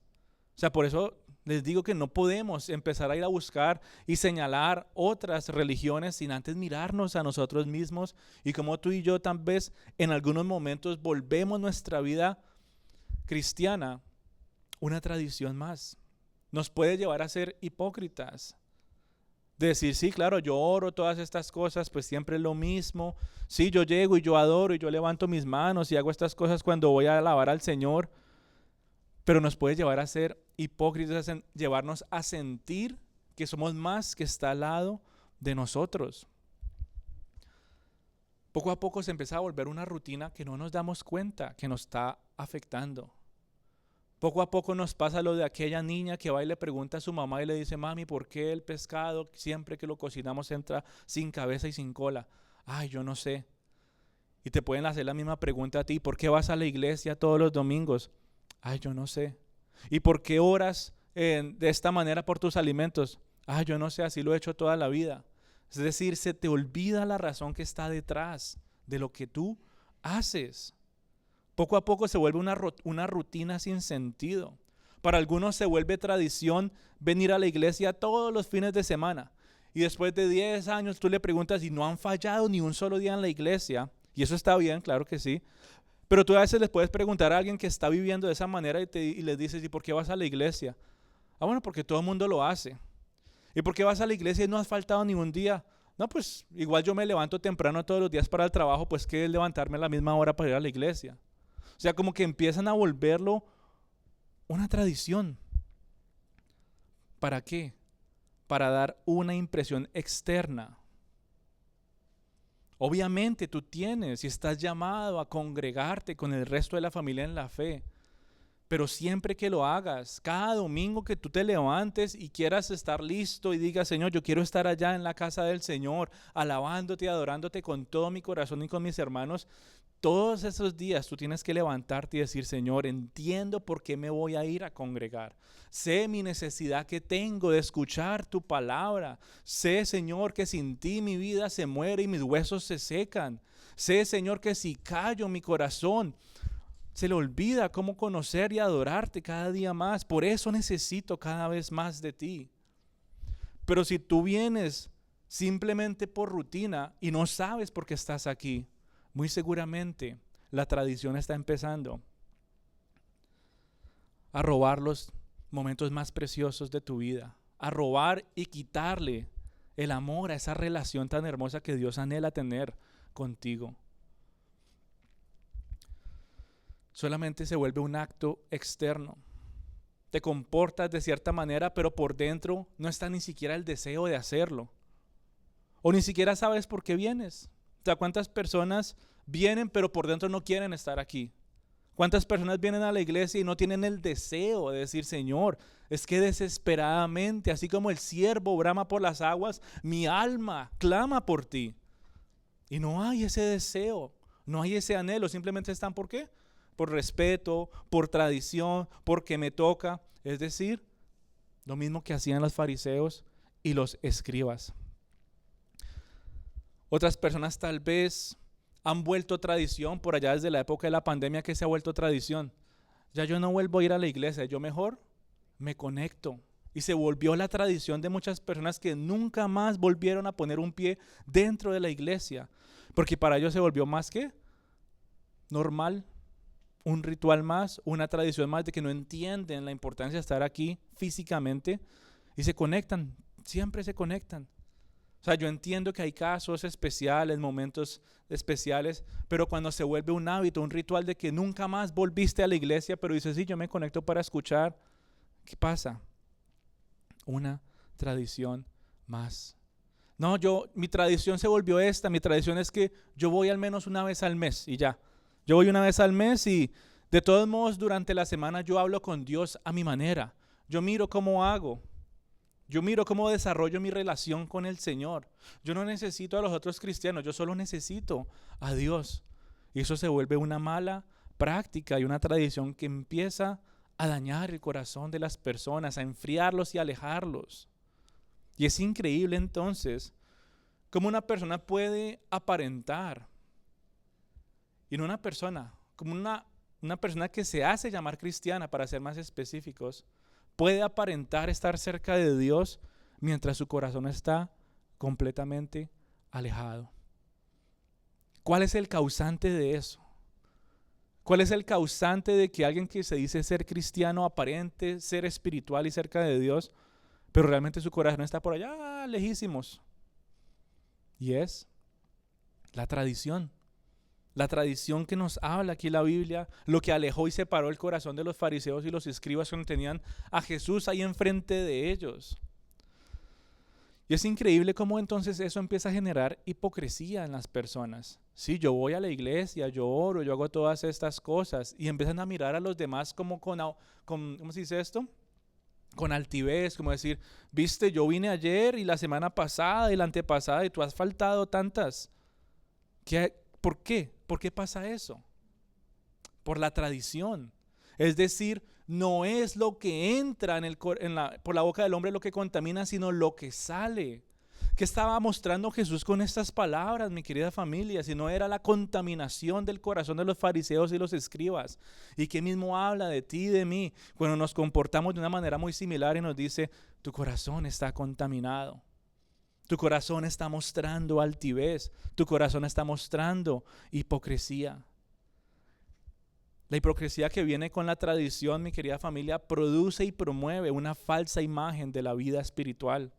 O sea, por eso les digo que no podemos empezar a ir a buscar y señalar otras religiones sin antes mirarnos a nosotros mismos y como tú y yo tal vez en algunos momentos volvemos nuestra vida cristiana una tradición más. Nos puede llevar a ser hipócritas. De decir, sí, claro, yo oro todas estas cosas, pues siempre es lo mismo. Sí, yo llego y yo adoro y yo levanto mis manos y hago estas cosas cuando voy a alabar al Señor. Pero nos puede llevar a ser hipócritas, llevarnos a sentir que somos más que está al lado de nosotros. Poco a poco se empieza a volver una rutina que no nos damos cuenta que nos está afectando. Poco a poco nos pasa lo de aquella niña que va y le pregunta a su mamá y le dice, mami, ¿por qué el pescado siempre que lo cocinamos entra sin cabeza y sin cola? Ay, yo no sé. Y te pueden hacer la misma pregunta a ti, ¿por qué vas a la iglesia todos los domingos? Ay, yo no sé. ¿Y por qué oras de esta manera por tus alimentos? Ay, yo no sé, así lo he hecho toda la vida. Es decir, se te olvida la razón que está detrás de lo que tú haces. Poco a poco se vuelve una rutina sin sentido. Para algunos se vuelve tradición venir a la iglesia todos los fines de semana. Y después de 10 años tú le preguntas y no han fallado ni un solo día en la iglesia. Y eso está bien, claro que sí. Pero tú a veces les puedes preguntar a alguien que está viviendo de esa manera y les dices, ¿y por qué vas a la iglesia? Ah, bueno, porque todo el mundo lo hace. ¿Y por qué vas a la iglesia y no has faltado ni un día? No, pues igual yo me levanto temprano todos los días para el trabajo, pues ¿qué es levantarme a la misma hora para ir a la iglesia? O sea, como que empiezan a volverlo una tradición. ¿Para qué? Para dar una impresión externa. Obviamente tú tienes y estás llamado a congregarte con el resto de la familia en la fe. Pero siempre que lo hagas, cada domingo que tú te levantes y quieras estar listo y digas, Señor, yo quiero estar allá en la casa del Señor, alabándote y adorándote con todo mi corazón y con mis hermanos, Todos esos días tú tienes que levantarte y decir, Señor, entiendo por qué me voy a ir a congregar. Sé mi necesidad que tengo de escuchar tu palabra. Sé, Señor, que sin ti mi vida se muere y mis huesos se secan. Sé, Señor, que si callo mi corazón, se le olvida cómo conocer y adorarte cada día más. Por eso necesito cada vez más de ti. Pero si tú vienes simplemente por rutina y no sabes por qué estás aquí, muy seguramente la tradición está empezando a robar los momentos más preciosos de tu vida, a robar y quitarle el amor a esa relación tan hermosa que Dios anhela tener contigo. Solamente se vuelve un acto externo. Te comportas de cierta manera, pero por dentro no está ni siquiera el deseo de hacerlo. O ni siquiera sabes por qué vienes. O sea, ¿cuántas personas vienen pero por dentro no quieren estar aquí? ¿Cuántas personas vienen a la iglesia y no tienen el deseo de decir, Señor, es que desesperadamente, así como el ciervo brama por las aguas, mi alma clama por ti? Y no hay ese deseo, no hay ese anhelo, simplemente están ¿por qué? Por respeto, por tradición, porque me toca. Es decir, lo mismo que hacían los fariseos y los escribas. Otras personas tal vez han vuelto tradición por allá desde la época de la pandemia que se ha vuelto tradición. Ya yo no vuelvo a ir a la iglesia, yo mejor me conecto. Y se volvió la tradición de muchas personas que nunca más volvieron a poner un pie dentro de la iglesia. Porque para ellos se volvió más que normal, un ritual más, una tradición más de que no entienden la importancia de estar aquí físicamente y se conectan, siempre se conectan. O sea, yo entiendo que hay casos especiales, momentos especiales, pero cuando se vuelve un hábito, un ritual de que nunca más volviste a la iglesia, pero dices, sí, yo me conecto para escuchar, ¿qué pasa? Una tradición más. No, mi tradición se volvió esta, mi tradición es que yo voy al menos una vez al mes y ya. Yo voy una vez al mes y de todos modos durante la semana yo hablo con Dios a mi manera. Yo miro cómo hago. Yo miro cómo desarrollo mi relación con el Señor. Yo no necesito a los otros cristianos, yo solo necesito a Dios. Y eso se vuelve una mala práctica y una tradición que empieza a dañar el corazón de las personas, a enfriarlos y alejarlos. Y es increíble entonces cómo una persona puede aparentar. Y no una persona, como una persona que se hace llamar cristiana, para ser más específicos, puede aparentar estar cerca de Dios mientras su corazón está completamente alejado. ¿Cuál es el causante de eso? ¿Cuál es el causante de que alguien que se dice ser cristiano aparente ser espiritual y cerca de Dios, pero realmente su corazón está por allá lejísimos? Y es la tradición. La tradición que nos habla aquí la Biblia, lo que alejó y separó el corazón de los fariseos y los escribas cuando tenían a Jesús ahí enfrente de ellos. Y es increíble cómo entonces eso empieza a generar hipocresía en las personas. Sí, yo voy a la iglesia, yo oro, yo hago todas estas cosas y empiezan a mirar a los demás como con ¿cómo se dice esto? Con altivez, como decir, viste, yo vine ayer y la semana pasada y la antepasada y tú has faltado tantas. ¿Por qué? ¿Por qué pasa eso? Por la tradición. Es decir, no es lo que entra por la boca del hombre lo que contamina, sino lo que sale. ¿Qué estaba mostrando Jesús con estas palabras, mi querida familia? Si no era la contaminación del corazón de los fariseos y los escribas. ¿Y qué mismo habla de ti y de mí cuando nos comportamos de una manera muy similar y nos dice, tu corazón está contaminado? Tu corazón está mostrando altivez, tu corazón está mostrando hipocresía. La hipocresía que viene con la tradición, mi querida familia, produce y promueve una falsa imagen de la vida espiritual.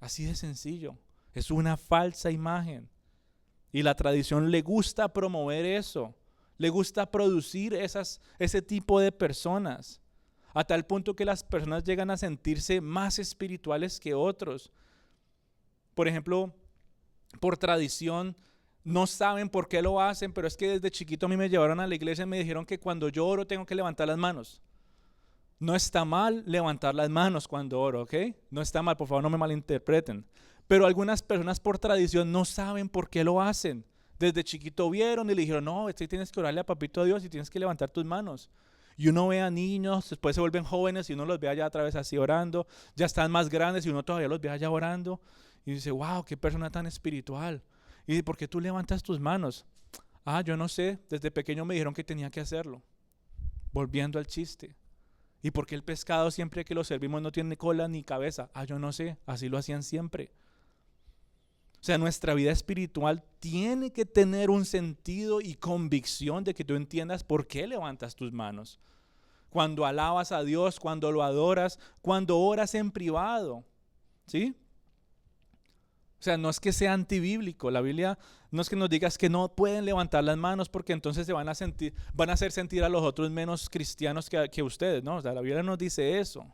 Así de sencillo, es una falsa imagen. Y la tradición le gusta promover eso, le gusta producir ese tipo de personas, a tal punto que las personas llegan a sentirse más espirituales que otros. Por ejemplo, por tradición, no saben por qué lo hacen, pero es que desde chiquito a mí me llevaron a la iglesia y me dijeron que cuando yo oro tengo que levantar las manos. No está mal levantar las manos cuando oro, ¿ok? No está mal, por favor no me malinterpreten. Pero algunas personas por tradición no saben por qué lo hacen. desde chiquito vieron y le dijeron, no, tienes que orarle a papito Dios y tienes que levantar tus manos. Y uno ve a niños, después se vuelven jóvenes y uno los ve allá otra vez así orando, ya están más grandes y uno todavía los ve allá orando y dice, wow, qué persona tan espiritual. Y dice, ¿por qué tú levantas tus manos? Ah, yo no sé, desde pequeño me dijeron que tenía que hacerlo. Volviendo al chiste. ¿Y por qué el pescado siempre que lo servimos no tiene cola ni cabeza? Ah, yo no sé, así lo hacían siempre. O sea, nuestra vida espiritual tiene que tener un sentido y convicción de que tú entiendas por qué levantas tus manos. Cuando alabas a Dios, cuando lo adoras, cuando oras en privado. ¿Sí? O sea, no es que sea antibíblico. La Biblia no es que nos digas que no pueden levantar las manos porque entonces se van a hacer sentir a los otros menos cristianos que ustedes. No, o sea, la Biblia nos dice eso.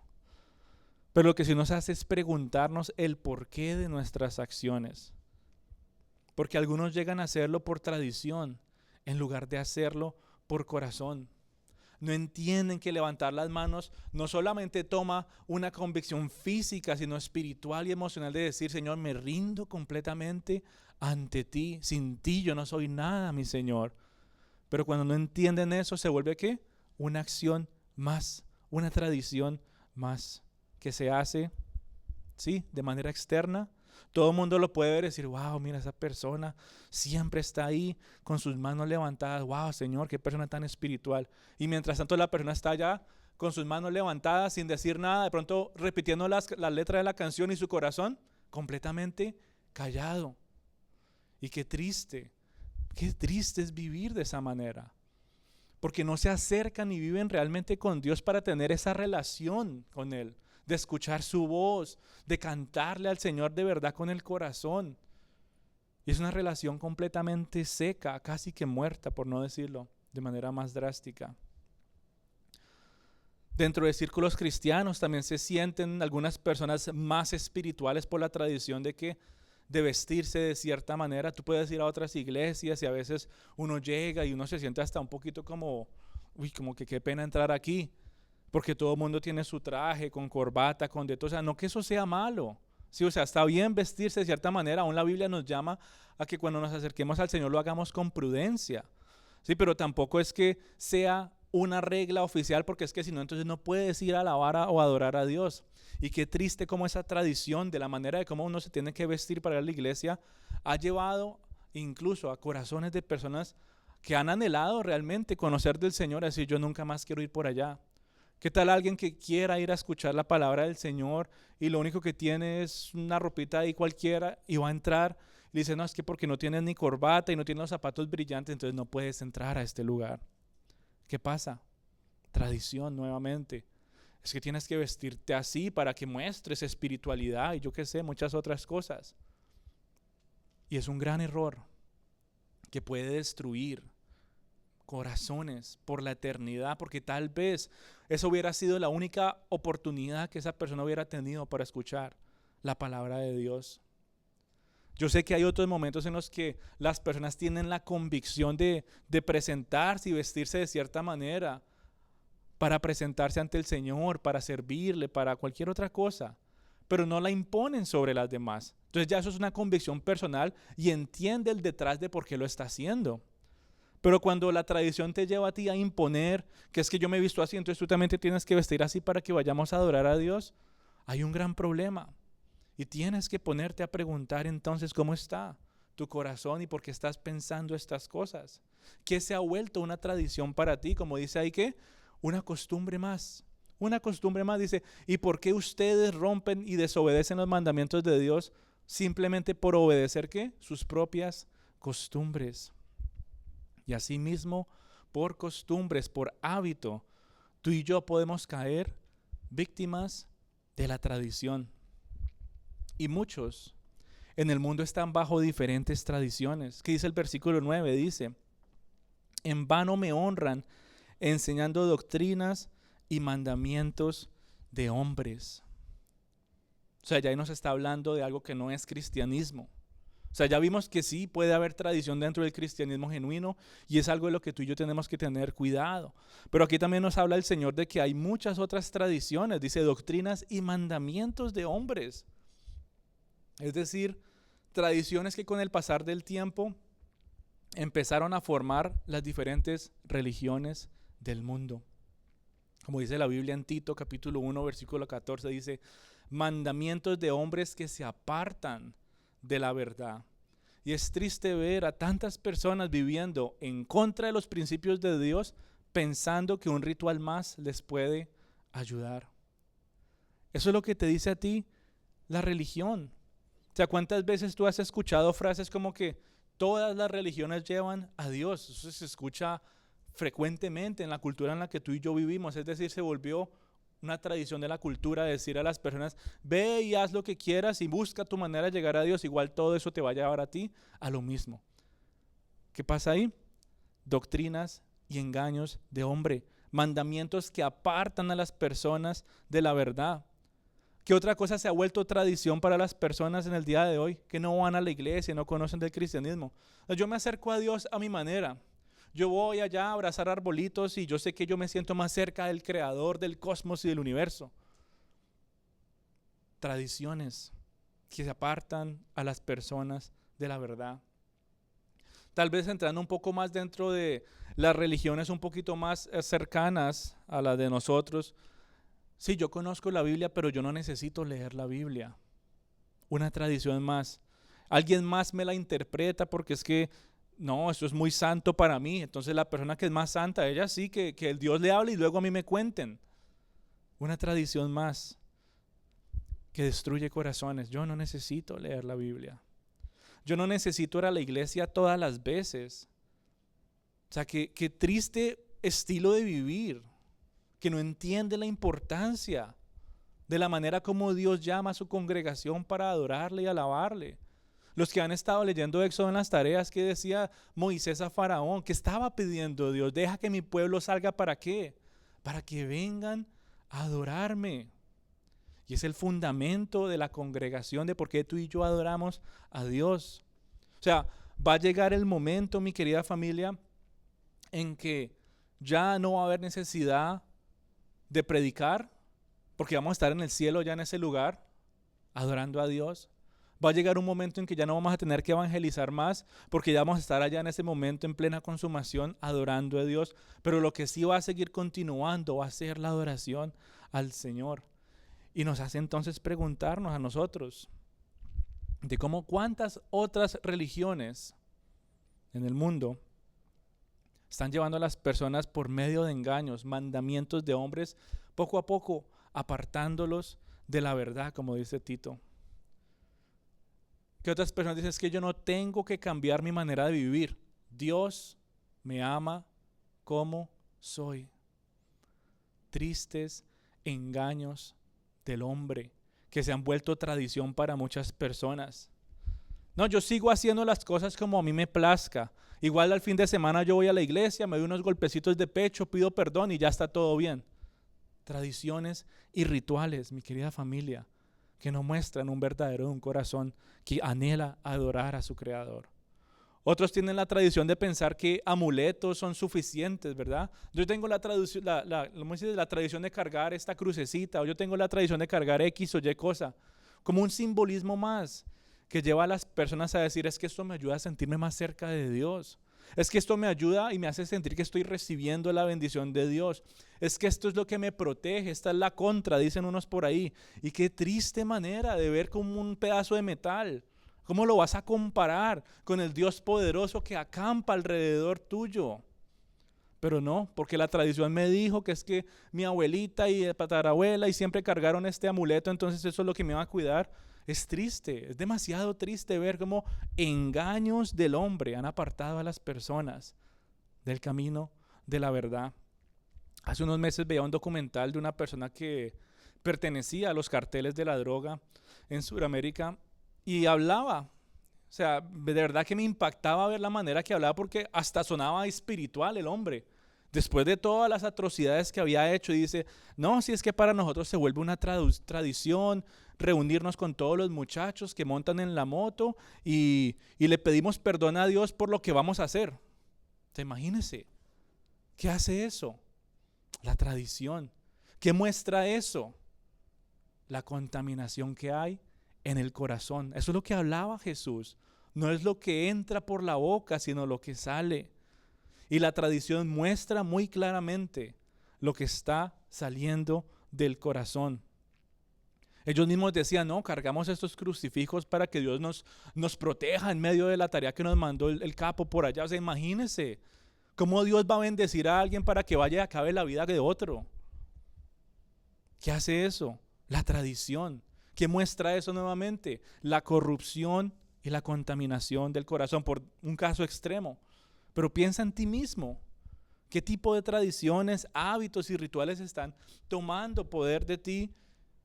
Pero lo que sí nos hace es preguntarnos el porqué de nuestras acciones. Porque algunos llegan a hacerlo por tradición en lugar de hacerlo por corazón. No entienden que levantar las manos no solamente toma una convicción física, sino espiritual y emocional de decir, Señor, me rindo completamente ante ti. Sin ti yo no soy nada, mi Señor. Pero cuando no entienden eso, se vuelve ¿qué? Una acción más, una tradición más que se hace, ¿sí? De manera externa. Todo el mundo lo puede ver y decir, wow, mira, esa persona siempre está ahí con sus manos levantadas. Wow, Señor, qué persona tan espiritual. Y mientras tanto la persona está allá con sus manos levantadas sin decir nada, de pronto repitiendo la letra de la canción y su corazón completamente callado. Y qué triste es vivir de esa manera. Porque no se acercan ni viven realmente con Dios para tener esa relación con Él. De escuchar su voz, de cantarle al Señor de verdad con el corazón. Y es una relación completamente seca, casi que muerta, por no decirlo de manera más drástica. Dentro de círculos cristianos también se sienten algunas personas más espirituales por la tradición de vestirse de cierta manera. Tú puedes ir a otras iglesias y a veces uno llega y uno se siente hasta un poquito como que qué pena entrar aquí. Porque todo el mundo tiene su traje, con corbata, con de todo. O sea, no que eso sea malo. Sí, o sea, está bien vestirse de cierta manera. Aún la Biblia nos llama a que cuando nos acerquemos al Señor lo hagamos con prudencia. Sí, pero tampoco es que sea una regla oficial, porque es que si no, entonces no puedes ir a alabar o adorar a Dios. Y qué triste como esa tradición de la manera de cómo uno se tiene que vestir para ir a la iglesia ha llevado incluso a corazones de personas que han anhelado realmente conocer del Señor, así yo nunca más quiero ir por allá. ¿Qué tal alguien que quiera ir a escuchar la palabra del Señor y lo único que tiene es una ropita ahí cualquiera y va a entrar y dice, no, es que porque no tienes ni corbata y no tienes los zapatos brillantes, entonces no puedes entrar a este lugar? ¿Qué pasa? Tradición nuevamente. Es que tienes que vestirte así para que muestres espiritualidad y yo qué sé, muchas otras cosas. Y es un gran error que puede destruir corazones por la eternidad, porque tal vez eso hubiera sido la única oportunidad que esa persona hubiera tenido para escuchar la palabra de Dios. Yo sé que hay otros momentos en los que las personas tienen la convicción de presentarse y vestirse de cierta manera para presentarse ante el Señor, para servirle, para cualquier otra cosa, pero no la imponen sobre las demás. Entonces ya eso es una convicción personal y entiende el detrás de por qué lo está haciendo. Pero cuando la tradición te lleva a ti a imponer que es que yo me he visto así, entonces tú también te tienes que vestir así para que vayamos a adorar a Dios, hay un gran problema. Y tienes que ponerte a preguntar entonces cómo está tu corazón y por qué estás pensando estas cosas. ¿Qué se ha vuelto una tradición para ti? Como dice ahí que una costumbre más. Una costumbre más, dice, ¿y por qué ustedes rompen y desobedecen los mandamientos de Dios simplemente por obedecer ¿qué? Sus propias costumbres? Y asimismo, por costumbres, por hábito, tú y yo podemos caer víctimas de la tradición. Y muchos en el mundo están bajo diferentes tradiciones. ¿Qué dice el versículo 9? Dice, en vano me honran enseñando doctrinas y mandamientos de hombres. O sea, ya ahí nos está hablando de algo que no es cristianismo. O sea, ya vimos que sí puede haber tradición dentro del cristianismo genuino y es algo de lo que tú y yo tenemos que tener cuidado. Pero aquí también nos habla el Señor de que hay muchas otras tradiciones, dice doctrinas y mandamientos de hombres. Es decir, tradiciones que con el pasar del tiempo empezaron a formar las diferentes religiones del mundo. Como dice la Biblia en Tito capítulo 1 versículo 14, dice: mandamientos de hombres que se apartan de la verdad. Y es triste ver a tantas personas viviendo en contra de los principios de Dios, pensando que un ritual más les puede ayudar. Eso es lo que te dice a ti la religión. O sea, ¿cuántas veces tú has escuchado frases como que todas las religiones llevan a Dios? Eso se escucha frecuentemente en la cultura en la que tú y yo vivimos. Es decir, se volvió una tradición de la cultura decir a las personas: ve y haz lo que quieras y busca tu manera de llegar a Dios, igual todo eso te va a llevar a ti a lo mismo. ¿Qué pasa ahí? Doctrinas y engaños de hombre, mandamientos que apartan a las personas de la verdad. ¿Qué otra cosa se ha vuelto tradición para las personas en el día de hoy? Que no van a la iglesia, no conocen del cristianismo. Yo me acerco a Dios a mi manera. Yo voy allá a abrazar arbolitos y yo sé que yo me siento más cerca del creador del cosmos y del universo. Tradiciones que se apartan a las personas de la verdad. Tal vez entrando un poco más dentro de las religiones un poquito más cercanas a las de nosotros. Sí, yo conozco la Biblia, pero yo no necesito leer la Biblia. Una tradición más. Alguien más me la interpreta porque es que no, eso es muy santo para mí. Entonces la persona que es más santa, ella sí, que el Dios le hable y luego a mí me cuenten. Una tradición más que destruye corazones. Yo no necesito leer la Biblia. Yo no necesito ir a la iglesia todas las veces. O sea, qué triste estilo de vivir, que no entiende la importancia de la manera como Dios llama a su congregación para adorarle y alabarle. Los que han estado leyendo Éxodo en las tareas, que decía Moisés a Faraón, que estaba pidiendo Dios: deja que mi pueblo salga. ¿Para qué? Para que vengan a adorarme. Y es el fundamento de la congregación de por qué tú y yo adoramos a Dios. O sea, va a llegar el momento, mi querida familia, en que ya no va a haber necesidad de predicar, porque vamos a estar en el cielo ya en ese lugar, adorando a Dios. Va a llegar un momento en que ya no vamos a tener que evangelizar más, porque ya vamos a estar allá en ese momento en plena consumación adorando a Dios. Pero lo que sí va a seguir continuando va a ser la adoración al Señor. Y nos hace entonces preguntarnos a nosotros de cómo cuántas otras religiones en el mundo están llevando a las personas por medio de engaños, mandamientos de hombres, poco a poco apartándolos de la verdad, como dice Tito. Que otras personas dicen: es que yo no tengo que cambiar mi manera de vivir. Dios me ama como soy. Tristes engaños del hombre que se han vuelto tradición para muchas personas. No, yo sigo haciendo las cosas como a mí me plazca. Igual al fin de semana yo voy a la iglesia, me doy unos golpecitos de pecho, pido perdón y ya está todo bien. Tradiciones y rituales, mi querida familia, que no muestran un verdadero corazón que anhela adorar a su Creador. Otros tienen la tradición de pensar que amuletos son suficientes, ¿verdad? Yo tengo la tradición de cargar esta crucecita, o yo tengo la tradición de cargar X o Y cosa, como un simbolismo más que lleva a las personas a decir: es que esto me ayuda a sentirme más cerca de Dios. Es que esto me ayuda y me hace sentir que estoy recibiendo la bendición de Dios. Es que esto es lo que me protege, esta es la contra, dicen unos por ahí. Y qué triste manera de ver como un pedazo de metal. ¿Cómo lo vas a comparar con el Dios poderoso que acampa alrededor tuyo? Pero no, porque la tradición me dijo que es que mi abuelita y el tatarabuela y siempre cargaron este amuleto, entonces eso es lo que me va a cuidar. Es triste, es demasiado triste ver cómo engaños del hombre han apartado a las personas del camino de la verdad. Hace unos meses veía un documental de una persona que pertenecía a los carteles de la droga en Sudamérica y hablaba. O sea, de verdad que me impactaba ver la manera que hablaba, porque hasta sonaba espiritual el hombre. Después de todas las atrocidades que había hecho, dice: no, si es que para nosotros se vuelve una tradición reunirnos con todos los muchachos que montan en la moto y le pedimos perdón a Dios por lo que vamos a hacer. Imagínense, ¿qué hace eso? La tradición. ¿Qué muestra eso? La contaminación que hay en el corazón. Eso es lo que hablaba Jesús. No es lo que entra por la boca, sino lo que sale. Y la tradición muestra muy claramente lo que está saliendo del corazón. Ellos mismos decían, no, cargamos estos crucifijos para que Dios nos proteja en medio de la tarea que nos mandó el capo por allá. O sea, imagínense cómo Dios va a bendecir a alguien para que vaya y acabe la vida de otro. ¿Qué hace eso? La tradición. ¿Qué muestra eso nuevamente? La corrupción y la contaminación del corazón, por un caso extremo. Pero piensa en ti mismo. ¿Qué tipo de tradiciones, hábitos y rituales están tomando poder de ti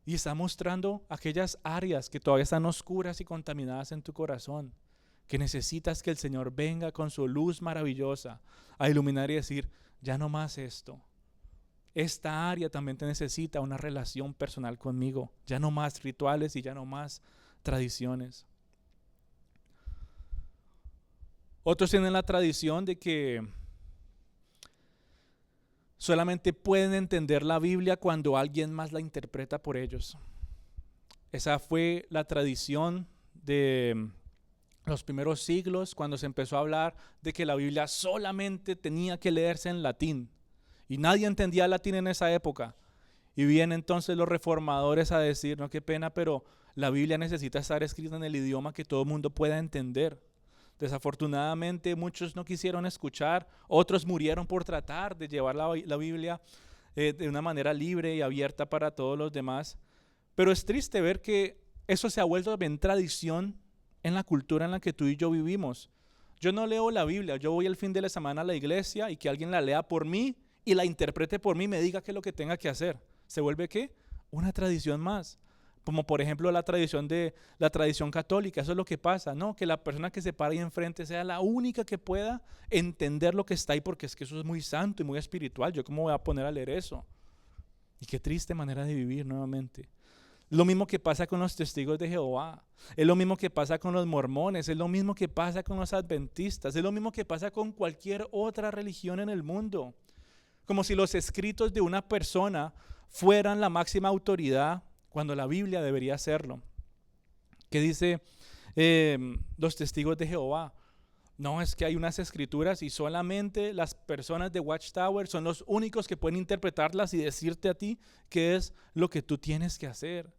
y están mostrando aquellas áreas que todavía están oscuras y contaminadas en tu corazón? Que necesitas que el Señor venga con su luz maravillosa a iluminar y decir, ya no más esto. Esta área también te necesita una relación personal conmigo. Ya no más rituales y ya no más tradiciones. Otros tienen la tradición de que solamente pueden entender la Biblia cuando alguien más la interpreta por ellos. Esa fue la tradición de los primeros siglos, cuando se empezó a hablar de que la Biblia solamente tenía que leerse en latín. Y nadie entendía latín en esa época. Y vienen entonces los reformadores a decir, no, qué pena, pero la Biblia necesita estar escrita en el idioma que todo el mundo pueda entender. Desafortunadamente muchos no quisieron escuchar, otros murieron por tratar de llevar la Biblia de una manera libre y abierta para todos los demás. Pero es triste ver que eso se ha vuelto bien tradición en la cultura en la que tú y yo vivimos. Yo no leo la Biblia, yo voy el fin de la semana a la iglesia y que alguien la lea por mí y la interprete por mí, me diga qué es lo que tenga que hacer. ¿Se vuelve qué? Una tradición más. Como por ejemplo la tradición católica, eso es lo que pasa, ¿no? Que la persona que se para ahí enfrente sea la única que pueda entender lo que está ahí, porque es que eso es muy santo y muy espiritual. ¿Yo cómo voy a poner a leer eso? Y qué triste manera de vivir nuevamente. Lo mismo que pasa con los testigos de Jehová, es lo mismo que pasa con los mormones, es lo mismo que pasa con los adventistas, es lo mismo que pasa con cualquier otra religión en el mundo. Como si los escritos de una persona fueran la máxima autoridad, cuando la Biblia debería serlo. ¿Qué dice los testigos de Jehová? No, es que hay unas escrituras y solamente las personas de Watchtower son los únicos que pueden interpretarlas y decirte a ti qué es lo que tú tienes que hacer.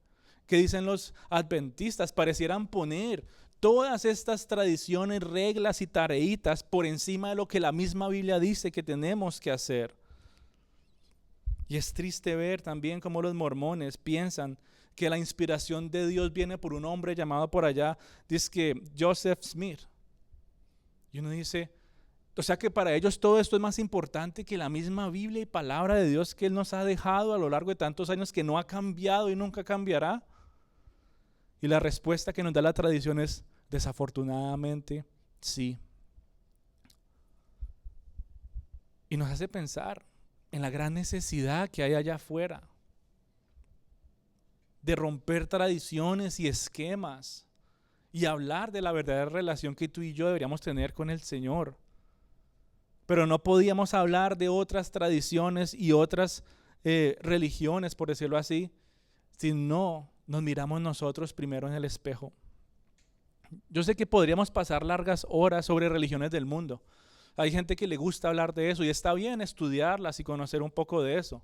¿Qué dicen los adventistas? Parecieran poner todas estas tradiciones, reglas y tareitas por encima de lo que la misma Biblia dice que tenemos que hacer. Y es triste ver también cómo los mormones piensan que la inspiración de Dios viene por un hombre llamado por allá, dice que Joseph Smith. Y uno dice, o sea que para ellos todo esto es más importante que la misma Biblia y palabra de Dios que Él nos ha dejado a lo largo de tantos años, que no ha cambiado y nunca cambiará. Y la respuesta que nos da la tradición es, desafortunadamente, sí. Y nos hace pensar en la gran necesidad que hay allá afuera de romper tradiciones y esquemas y hablar de la verdadera relación que tú y yo deberíamos tener con el Señor. Pero no podíamos hablar de otras tradiciones y otras religiones, por decirlo así, si no nos miramos nosotros primero en el espejo. Yo sé que podríamos pasar largas horas sobre religiones del mundo. Hay gente que le gusta hablar de eso y está bien estudiarlas y conocer un poco de eso.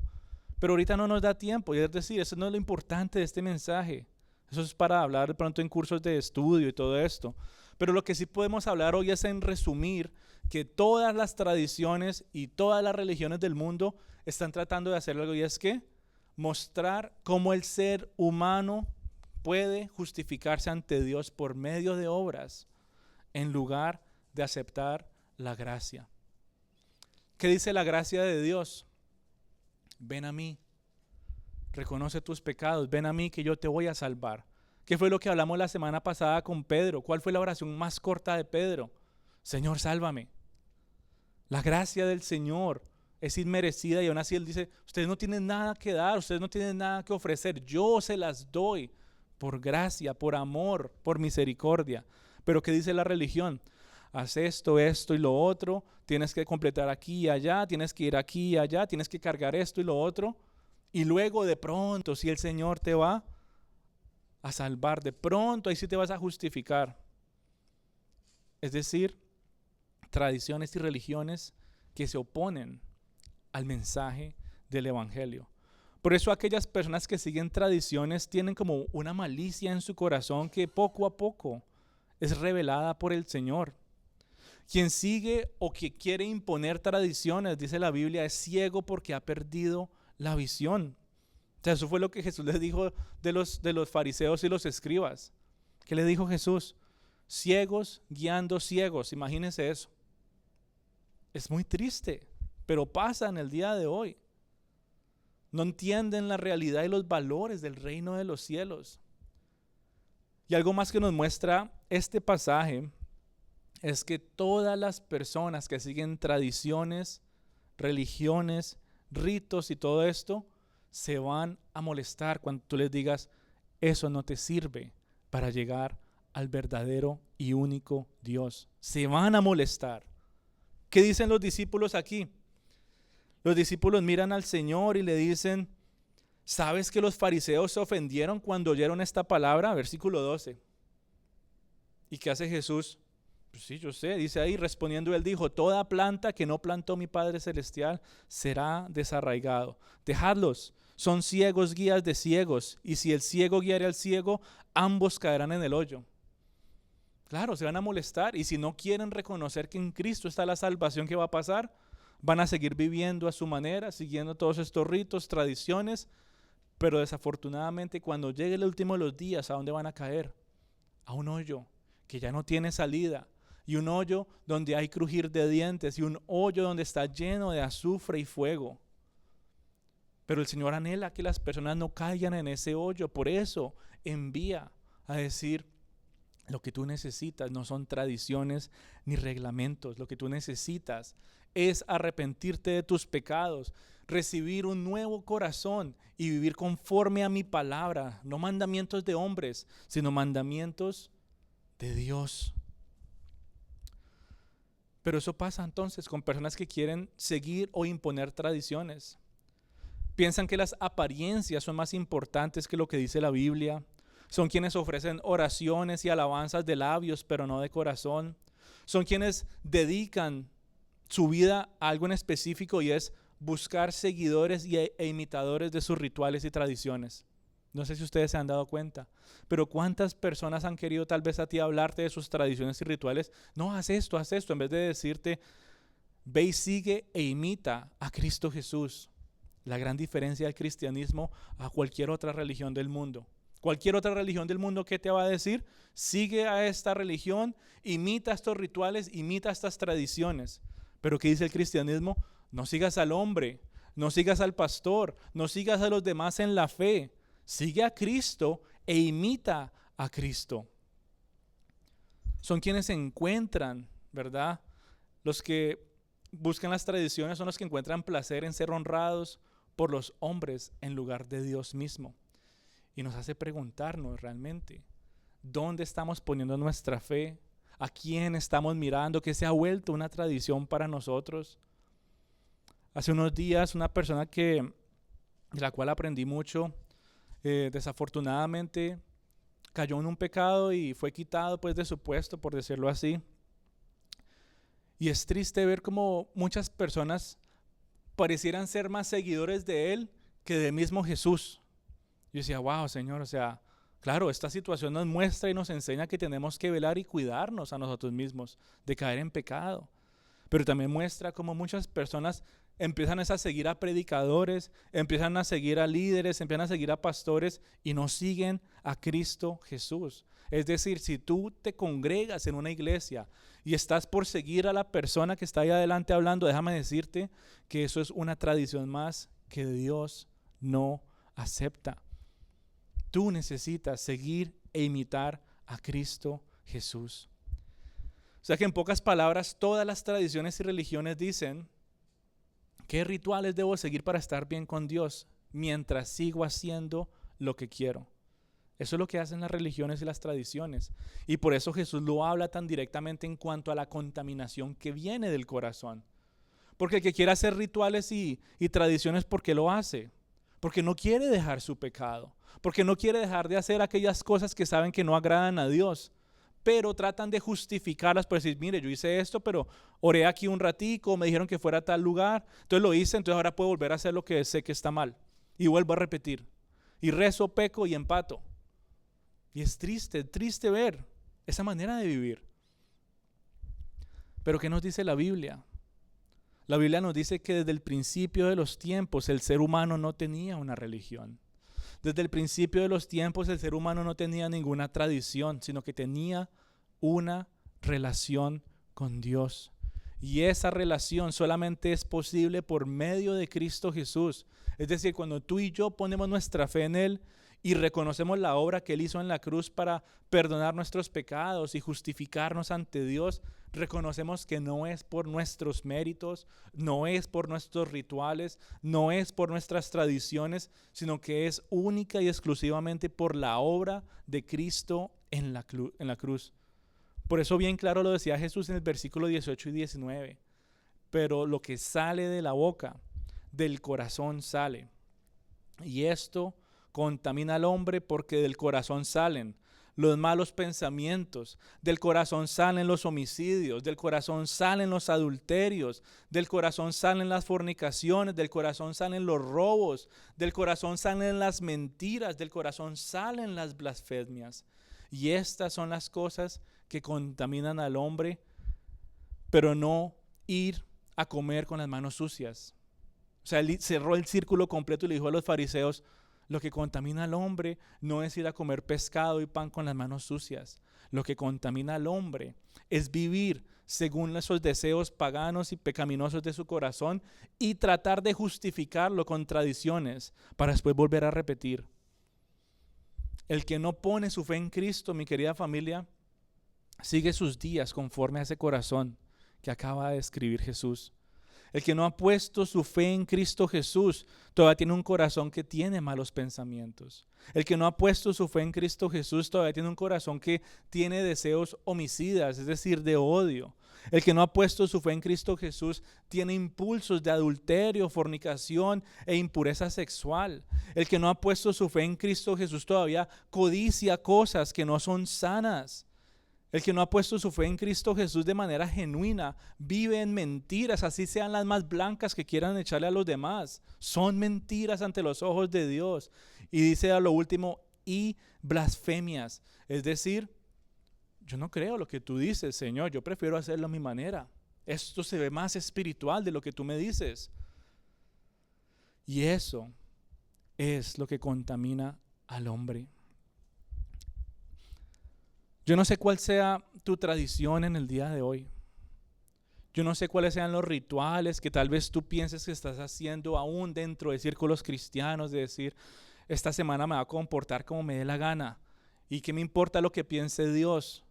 Pero ahorita no nos da tiempo, y es decir, eso no es lo importante de este mensaje. Eso es para hablar de pronto en cursos de estudio y todo esto. Pero lo que sí podemos hablar hoy es en resumir que todas las tradiciones y todas las religiones del mundo están tratando de hacer algo, y es que mostrar cómo el ser humano puede justificarse ante Dios por medio de obras en lugar de aceptar la gracia. ¿Qué dice la gracia de Dios? Ven a mí, reconoce tus pecados, ven a mí que yo te voy a salvar. ¿Qué fue lo que hablamos la semana pasada con Pedro? ¿Cuál fue la oración más corta de Pedro? Señor, sálvame. La gracia del Señor es inmerecida y aún así Él dice, ustedes no tienen nada que dar, ustedes no tienen nada que ofrecer, yo se las doy por gracia, por amor, por misericordia. Pero ¿qué dice la religión? Haz esto, esto y lo otro, tienes que completar aquí y allá, tienes que ir aquí y allá, tienes que cargar esto y lo otro. Y luego de pronto, si el Señor te va a salvar, de pronto ahí sí te vas a justificar. es decir, tradiciones y religiones que se oponen al mensaje del evangelio. Por eso aquellas personas que siguen tradiciones tienen como una malicia en su corazón que poco a poco es revelada por el Señor. Quien sigue o que quiere imponer tradiciones, dice la Biblia, es ciego porque ha perdido la visión. O sea, eso fue lo que Jesús les dijo de los fariseos y los escribas. ¿Qué le dijo Jesús? Ciegos guiando ciegos, imagínense eso. Es muy triste, pero pasa en el día de hoy. No entienden la realidad y los valores del reino de los cielos. Y algo más que nos muestra este pasaje es que todas las personas que siguen tradiciones, religiones, ritos y todo esto, se van a molestar cuando tú les digas, eso no te sirve para llegar al verdadero y único Dios. Se van a molestar. ¿Qué dicen los discípulos aquí? Los discípulos miran al Señor y le dicen, ¿sabes que los fariseos se ofendieron cuando oyeron esta palabra? Versículo 12. ¿Y qué hace Jesús? Pues sí, yo sé, dice ahí, respondiendo él dijo, toda planta que no plantó mi Padre Celestial será desarraigado. Dejadlos, son ciegos guías de ciegos, y si el ciego guiare al ciego, ambos caerán en el hoyo. Claro, se van a molestar, y si no quieren reconocer que en Cristo está la salvación que va a pasar, van a seguir viviendo a su manera, siguiendo todos estos ritos, tradiciones, pero desafortunadamente cuando llegue el último de los días, ¿a dónde van a caer? A un hoyo que ya no tiene salida, y un hoyo donde hay crujir de dientes, y un hoyo donde está lleno de azufre y fuego. Pero el Señor anhela que las personas no caigan en ese hoyo, por eso envía a decir, lo que tú necesitas no son tradiciones ni reglamentos, lo que tú necesitas es arrepentirte de tus pecados, recibir un nuevo corazón y vivir conforme a mi palabra, no mandamientos de hombres, sino mandamientos de Dios. Pero eso pasa entonces con personas que quieren seguir o imponer tradiciones. Piensan que las apariencias son más importantes que lo que dice la Biblia. Son quienes ofrecen oraciones y alabanzas de labios, pero no de corazón. Son quienes dedican su vida a algo en específico y es buscar seguidores e imitadores de sus rituales y tradiciones. No sé si ustedes se han dado cuenta, pero ¿cuántas personas han querido tal vez a ti hablarte de sus tradiciones y rituales? No, haz esto, en vez de decirte, ve y sigue e imita a Cristo Jesús. La gran diferencia del cristianismo a cualquier otra religión del mundo. Cualquier otra religión del mundo, ¿qué te va a decir? Sigue a esta religión, imita estos rituales, imita estas tradiciones. Pero ¿qué dice el cristianismo? No sigas al hombre, no sigas al pastor, no sigas a los demás en la fe. Sigue a Cristo e imita a Cristo. Son quienes se encuentran, ¿verdad? Los que buscan las tradiciones son los que encuentran placer en ser honrados por los hombres en lugar de Dios mismo. Y nos hace preguntarnos realmente, ¿dónde estamos poniendo nuestra fe? ¿A quién estamos mirando? ¿Qué se ha vuelto una tradición para nosotros? Hace unos días una persona de la cual aprendí mucho, desafortunadamente cayó en un pecado y fue quitado pues de su puesto, por decirlo así. Y es triste ver cómo muchas personas parecieran ser más seguidores de él que del mismo Jesús. Yo decía, wow, Señor, o sea, claro, esta situación nos muestra y nos enseña que tenemos que velar y cuidarnos a nosotros mismos de caer en pecado. Pero también muestra cómo muchas personas empiezan a seguir a predicadores, empiezan a seguir a líderes, empiezan a seguir a pastores y no siguen a Cristo Jesús. Es decir, si tú te congregas en una iglesia y estás por seguir a la persona que está ahí adelante hablando, déjame decirte que eso es una tradición más que Dios no acepta. Tú necesitas seguir e imitar a Cristo Jesús. O sea que en pocas palabras, todas las tradiciones y religiones dicen, ¿qué rituales debo seguir para estar bien con Dios mientras sigo haciendo lo que quiero? Eso es lo que hacen las religiones y las tradiciones. Y por eso Jesús lo habla tan directamente en cuanto a la contaminación que viene del corazón. Porque el que quiere hacer rituales y tradiciones, ¿por qué lo hace? Porque no quiere dejar su pecado. Porque no quiere dejar de hacer aquellas cosas que saben que no agradan a Dios. pero tratan de justificarlas por decir, mire, yo hice esto, pero oré aquí un ratico, me dijeron que fuera a tal lugar, entonces lo hice, entonces ahora puedo volver a hacer lo que sé que está mal. Y vuelvo a repetir. Y rezo, peco y empato. Y es triste, triste ver esa manera de vivir. Pero ¿qué nos dice la Biblia? La Biblia nos dice que desde el principio de los tiempos el ser humano no tenía una religión. Desde el principio de los tiempos el ser humano no tenía ninguna tradición, sino que tenía una relación con Dios. Y esa relación solamente es posible por medio de Cristo Jesús. Es decir, cuando tú y yo ponemos nuestra fe en Él y reconocemos la obra que Él hizo en la cruz para perdonar nuestros pecados y justificarnos ante Dios, reconocemos que no es por nuestros méritos, no es por nuestros rituales, no es por nuestras tradiciones, sino que es única y exclusivamente por la obra de Cristo en la cruz. Por eso bien claro lo decía Jesús en el versículo 18 y 19. Pero lo que sale de la boca, del corazón sale. Y esto contamina al hombre porque del corazón salen los malos pensamientos, del corazón salen los homicidios, del corazón salen los adulterios, del corazón salen las fornicaciones, del corazón salen los robos, del corazón salen las mentiras, del corazón salen las blasfemias. Y estas son las cosas que contaminan al hombre, pero no ir a comer con las manos sucias. O sea, él cerró el círculo completo y le dijo a los fariseos, lo que contamina al hombre no es ir a comer pescado y pan con las manos sucias. Lo que contamina al hombre es vivir según esos deseos paganos y pecaminosos de su corazón y tratar de justificarlo con tradiciones para después volver a repetir. El que no pone su fe en Cristo, mi querida familia, sigue sus días conforme a ese corazón que acaba de describir Jesús. El que no ha puesto su fe en Cristo Jesús todavía tiene un corazón que tiene malos pensamientos. El que no ha puesto su fe en Cristo Jesús todavía tiene un corazón que tiene deseos homicidas, es decir, de odio. El que no ha puesto su fe en Cristo Jesús tiene impulsos de adulterio, fornicación e impureza sexual. El que no ha puesto su fe en Cristo Jesús todavía codicia cosas que no son sanas. El que no ha puesto su fe en Cristo Jesús de manera genuina vive en mentiras, así sean las más blancas que quieran echarle a los demás. Son mentiras ante los ojos de Dios. Y dice a lo último, y blasfemias. Es decir, yo no creo lo que tú dices, Señor, yo prefiero hacerlo a mi manera. Esto se ve más espiritual de lo que tú me dices. Y eso es lo que contamina al hombre. Yo no sé cuál sea tu tradición en el día de hoy. Yo no sé cuáles sean los rituales que tal vez tú pienses que estás haciendo aún dentro de círculos cristianos, de decir, esta semana me va a comportar como me dé la gana. ¿Y qué me importa lo que piense Dios?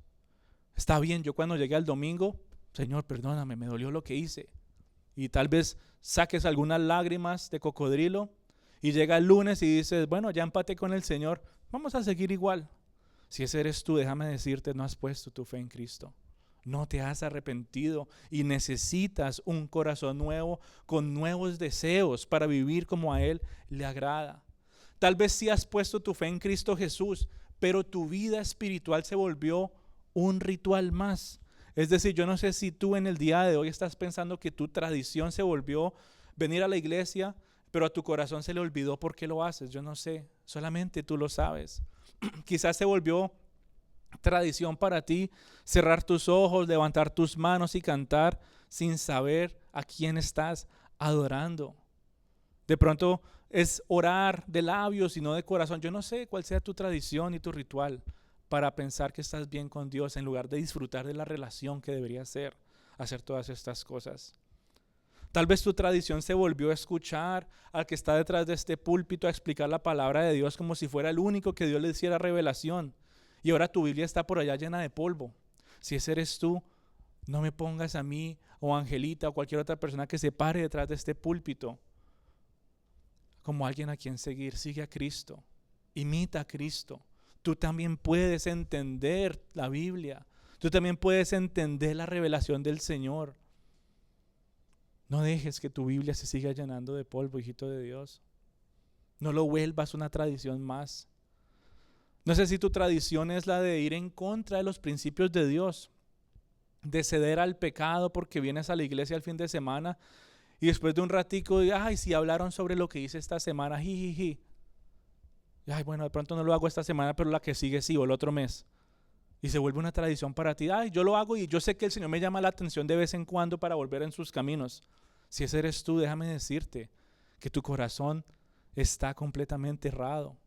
Está bien, yo cuando llegue al domingo, Señor, perdóname, me dolió lo que hice. Y tal vez saques algunas lágrimas de cocodrilo y llega el lunes y dices, bueno, ya empaté con el Señor, vamos a seguir igual. Si ese eres tú, déjame decirte, no has puesto tu fe en Cristo. No te has arrepentido y necesitas un corazón nuevo con nuevos deseos para vivir como a Él le agrada. Tal vez sí has puesto tu fe en Cristo Jesús, pero tu vida espiritual se volvió un ritual más. Es decir, yo no sé si tú en el día de hoy estás pensando que tu tradición se volvió venir a la iglesia, pero a tu corazón se le olvidó por qué lo haces. Yo no sé, solamente tú lo sabes. Quizás se volvió tradición para ti cerrar tus ojos, levantar tus manos y cantar sin saber a quién estás adorando. De pronto es orar de labios y no de corazón. Yo no sé cuál sea tu tradición y tu ritual para pensar que estás bien con Dios en lugar de disfrutar de la relación que debería ser, hacer todas estas cosas. Tal vez tu tradición se volvió a escuchar al que está detrás de este púlpito a explicar la palabra de Dios como si fuera el único que Dios le hiciera revelación. Y ahora tu Biblia está por allá llena de polvo. Si ese eres tú, no me pongas a mí o a Angelita o cualquier otra persona que se pare detrás de este púlpito como alguien a quien seguir. Sigue a Cristo, imita a Cristo. Tú también puedes entender la Biblia. Tú también puedes entender la revelación del Señor. No dejes que tu Biblia se siga llenando de polvo, hijito de Dios. No lo vuelvas una tradición más. No sé si tu tradición es la de ir en contra de los principios de Dios, de ceder al pecado porque vienes a la iglesia el fin de semana y después de un ratico, ay, si hablaron sobre lo que hice esta semana, jijiji. Ay, bueno, de pronto no lo hago esta semana, pero la que sigue sí, o el otro mes. Y se vuelve una tradición para ti. Ay, yo lo hago y yo sé que el Señor me llama la atención de vez en cuando para volver en sus caminos. Si ese eres tú, déjame decirte que tu corazón está completamente errado.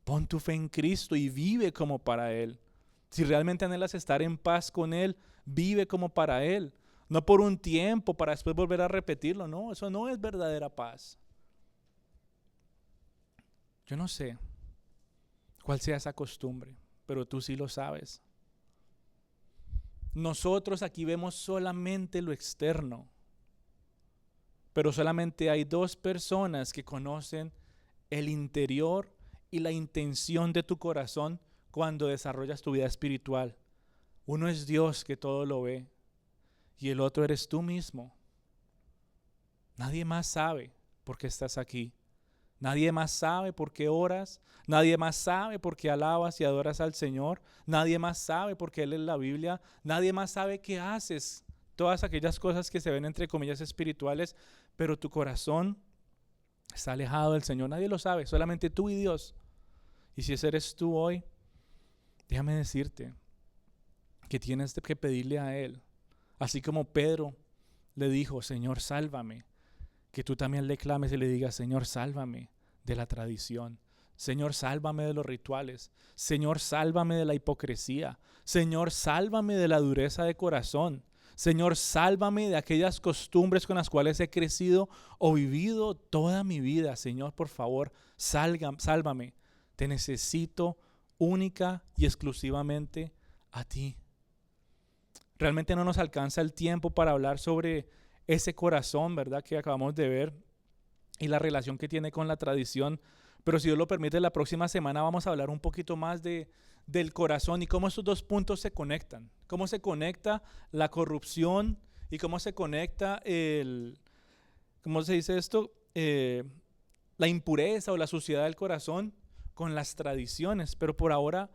Pon tu fe en Cristo y vive como para Él. Si realmente anhelas estar en paz con Él, vive como para Él. No por un tiempo para después volver a repetirlo. No, eso no es verdadera paz. Yo no sé cuál sea esa costumbre, pero tú sí lo sabes. Nosotros aquí vemos solamente lo externo, pero solamente hay dos personas que conocen el interior y la intención de tu corazón cuando desarrollas tu vida espiritual. Uno es Dios, que todo lo ve, y el otro eres tú mismo. Nadie más sabe por qué estás aquí. Nadie más sabe por qué oras. Nadie más sabe por qué alabas y adoras al Señor. Nadie más sabe por qué lees la Biblia. Nadie más sabe qué haces. Todas aquellas cosas que se ven entre comillas espirituales, pero tu corazón está alejado del Señor. Nadie lo sabe, solamente tú y Dios. Y si ese eres tú hoy, déjame decirte que tienes que pedirle a Él. Así como Pedro le dijo, Señor, sálvame. Que tú también le clames y le digas, Señor, sálvame de la tradición. Señor, sálvame de los rituales. Señor, sálvame de la hipocresía. Señor, sálvame de la dureza de corazón. Señor, sálvame de aquellas costumbres con las cuales he crecido o vivido toda mi vida. Señor, por favor, sálvame. Te necesito única y exclusivamente a ti. Realmente no nos alcanza el tiempo para hablar sobre ese corazón, ¿verdad?, que acabamos de ver y la relación que tiene con la tradición. Pero si Dios lo permite, la próxima semana vamos a hablar un poquito más del corazón y cómo estos dos puntos se conectan. Cómo se conecta la corrupción y cómo se conecta ¿cómo se dice esto? La impureza o la suciedad del corazón con las tradiciones. Pero por ahora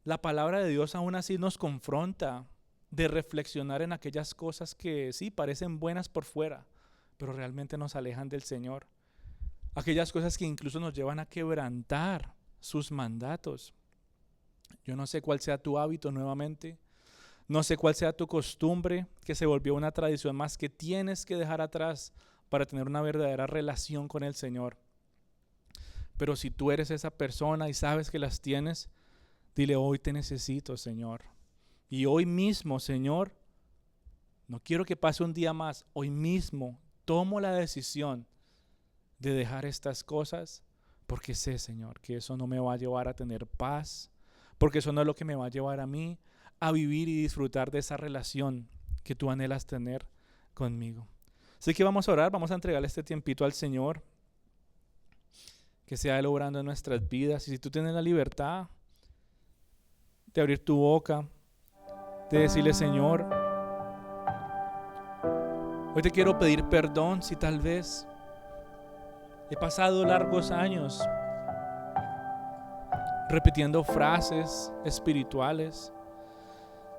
la palabra de Dios aún así nos confronta de reflexionar en aquellas cosas que sí parecen buenas por fuera, pero realmente nos alejan del Señor. Aquellas cosas que incluso nos llevan a quebrantar sus mandatos. Yo no sé cuál sea tu hábito nuevamente, no sé cuál sea tu costumbre que se volvió una tradición más que tienes que dejar atrás para tener una verdadera relación con el Señor. Pero si tú eres esa persona y sabes que las tienes, dile, hoy te necesito, Señor. Y hoy mismo, Señor, no quiero que pase un día más, hoy mismo tomo la decisión de dejar estas cosas porque sé, Señor, que eso no me va a llevar a tener paz, porque eso no es lo que me va a llevar a mí a vivir y disfrutar de esa relación que tú anhelas tener conmigo. Así que vamos a orar, vamos a entregarle este tiempito al Señor, que sea Él obrando en nuestras vidas. Y si tú tienes la libertad de abrir tu boca, de decirle, Señor, hoy te quiero pedir perdón si tal vez he pasado largos años repitiendo frases espirituales,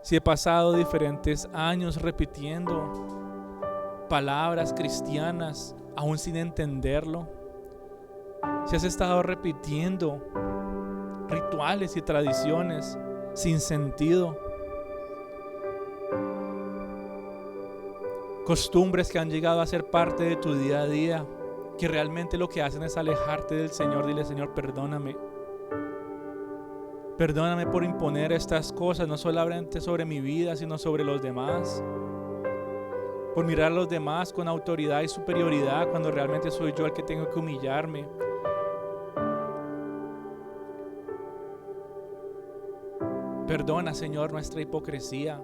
si he pasado diferentes años repitiendo palabras cristianas aún sin entenderlo, si has estado repitiendo rituales y tradiciones sin sentido, costumbres que han llegado a ser parte de tu día a día, que realmente lo que hacen es alejarte del Señor. Dile, Señor, perdóname. Perdóname por imponer estas cosas, no solamente sobre mi vida, sino sobre los demás. Por mirar a los demás con autoridad y superioridad, cuando realmente soy yo el que tengo que humillarme. Perdona, Señor, nuestra hipocresía.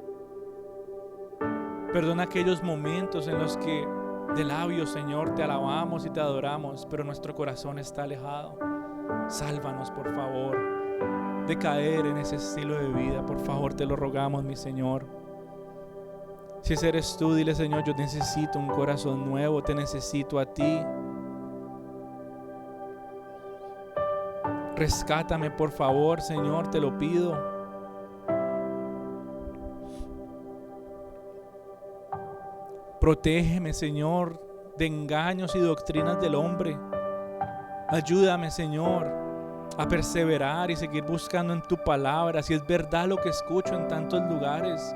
Perdona aquellos momentos en los que de labios, Señor, te alabamos y te adoramos, pero nuestro corazón está alejado. Sálvanos, por favor, de caer en ese estilo de vida. Por favor, te lo rogamos, mi Señor. Si ese eres tú, dile, Señor, yo necesito un corazón nuevo, te necesito a ti. Rescátame, por favor, Señor, te lo pido. Protégeme, Señor, de engaños y doctrinas del hombre. Ayúdame, Señor, a perseverar y seguir buscando en tu palabra si es verdad lo que escucho en tantos lugares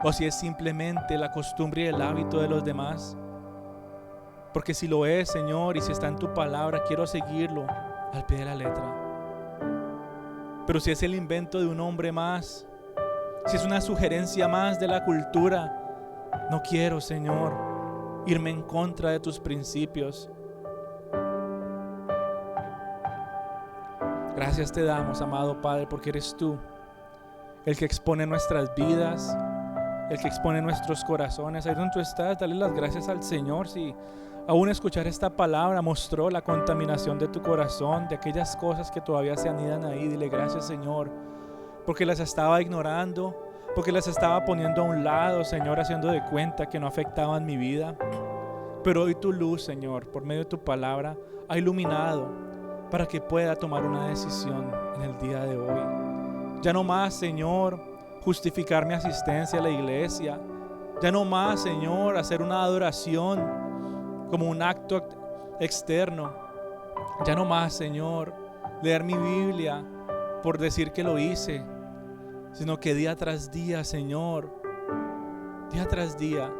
o si es simplemente la costumbre y el hábito de los demás. Porque si lo es, Señor, y si está en tu palabra, quiero seguirlo al pie de la letra. Pero si es el invento de un hombre más, si es una sugerencia más de la cultura, no quiero, Señor, irme en contra de tus principios. Gracias te damos, amado Padre, porque eres tú el que expone nuestras vidas, el que expone nuestros corazones. Ahí donde tú estás, dale las gracias al Señor. Si aún escuchar esta palabra mostró la contaminación de tu corazón, de aquellas cosas que todavía se anidan ahí, dile gracias, Señor, porque las estaba ignorando, porque las estaba poniendo a un lado, Señor, haciendo de cuenta que no afectaban mi vida. Pero hoy tu luz, Señor, por medio de tu palabra, ha iluminado para que pueda tomar una decisión en el día de hoy. Ya no más, Señor, justificar mi asistencia a la iglesia. Ya no más, Señor, hacer una adoración como un acto externo. Ya no más, Señor, leer mi Biblia por decir que lo hice, sino que día tras día, Señor, día tras día,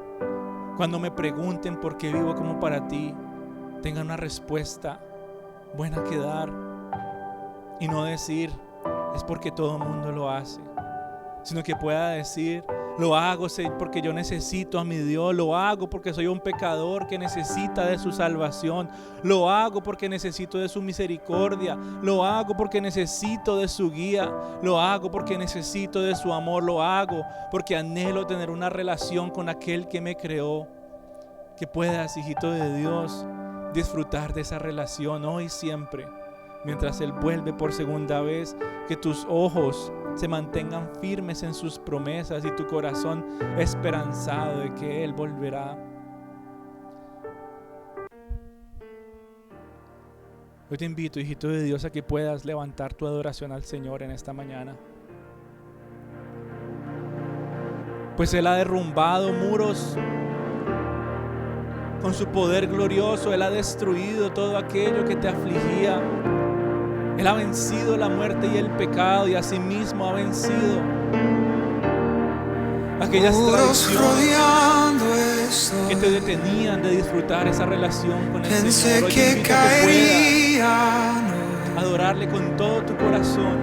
cuando me pregunten por qué vivo como para ti, tenga una respuesta buena que dar y no decir es porque todo el mundo lo hace, sino que pueda decir lo hago porque yo necesito a mi Dios, lo hago porque soy un pecador que necesita de su salvación, lo hago porque necesito de su misericordia, lo hago porque necesito de su guía, lo hago porque necesito de su amor, lo hago porque anhelo tener una relación con aquel que me creó. Que puedas, hijito de Dios, disfrutar de esa relación hoy y siempre, mientras Él vuelve por segunda vez. Que tus ojos se mantengan firmes en sus promesas y tu corazón esperanzado de que Él volverá. Hoy te invito, hijito de Dios, a que puedas levantar tu adoración al Señor en esta mañana, pues Él ha derrumbado muros con su poder glorioso. Él ha destruido todo aquello que te afligía. Él ha vencido la muerte y el pecado, y asimismo ha vencido aquellas tradiciones que te detenían de disfrutar esa relación con el Señor. Hoy te invito a que puedas adorarle con todo tu corazón.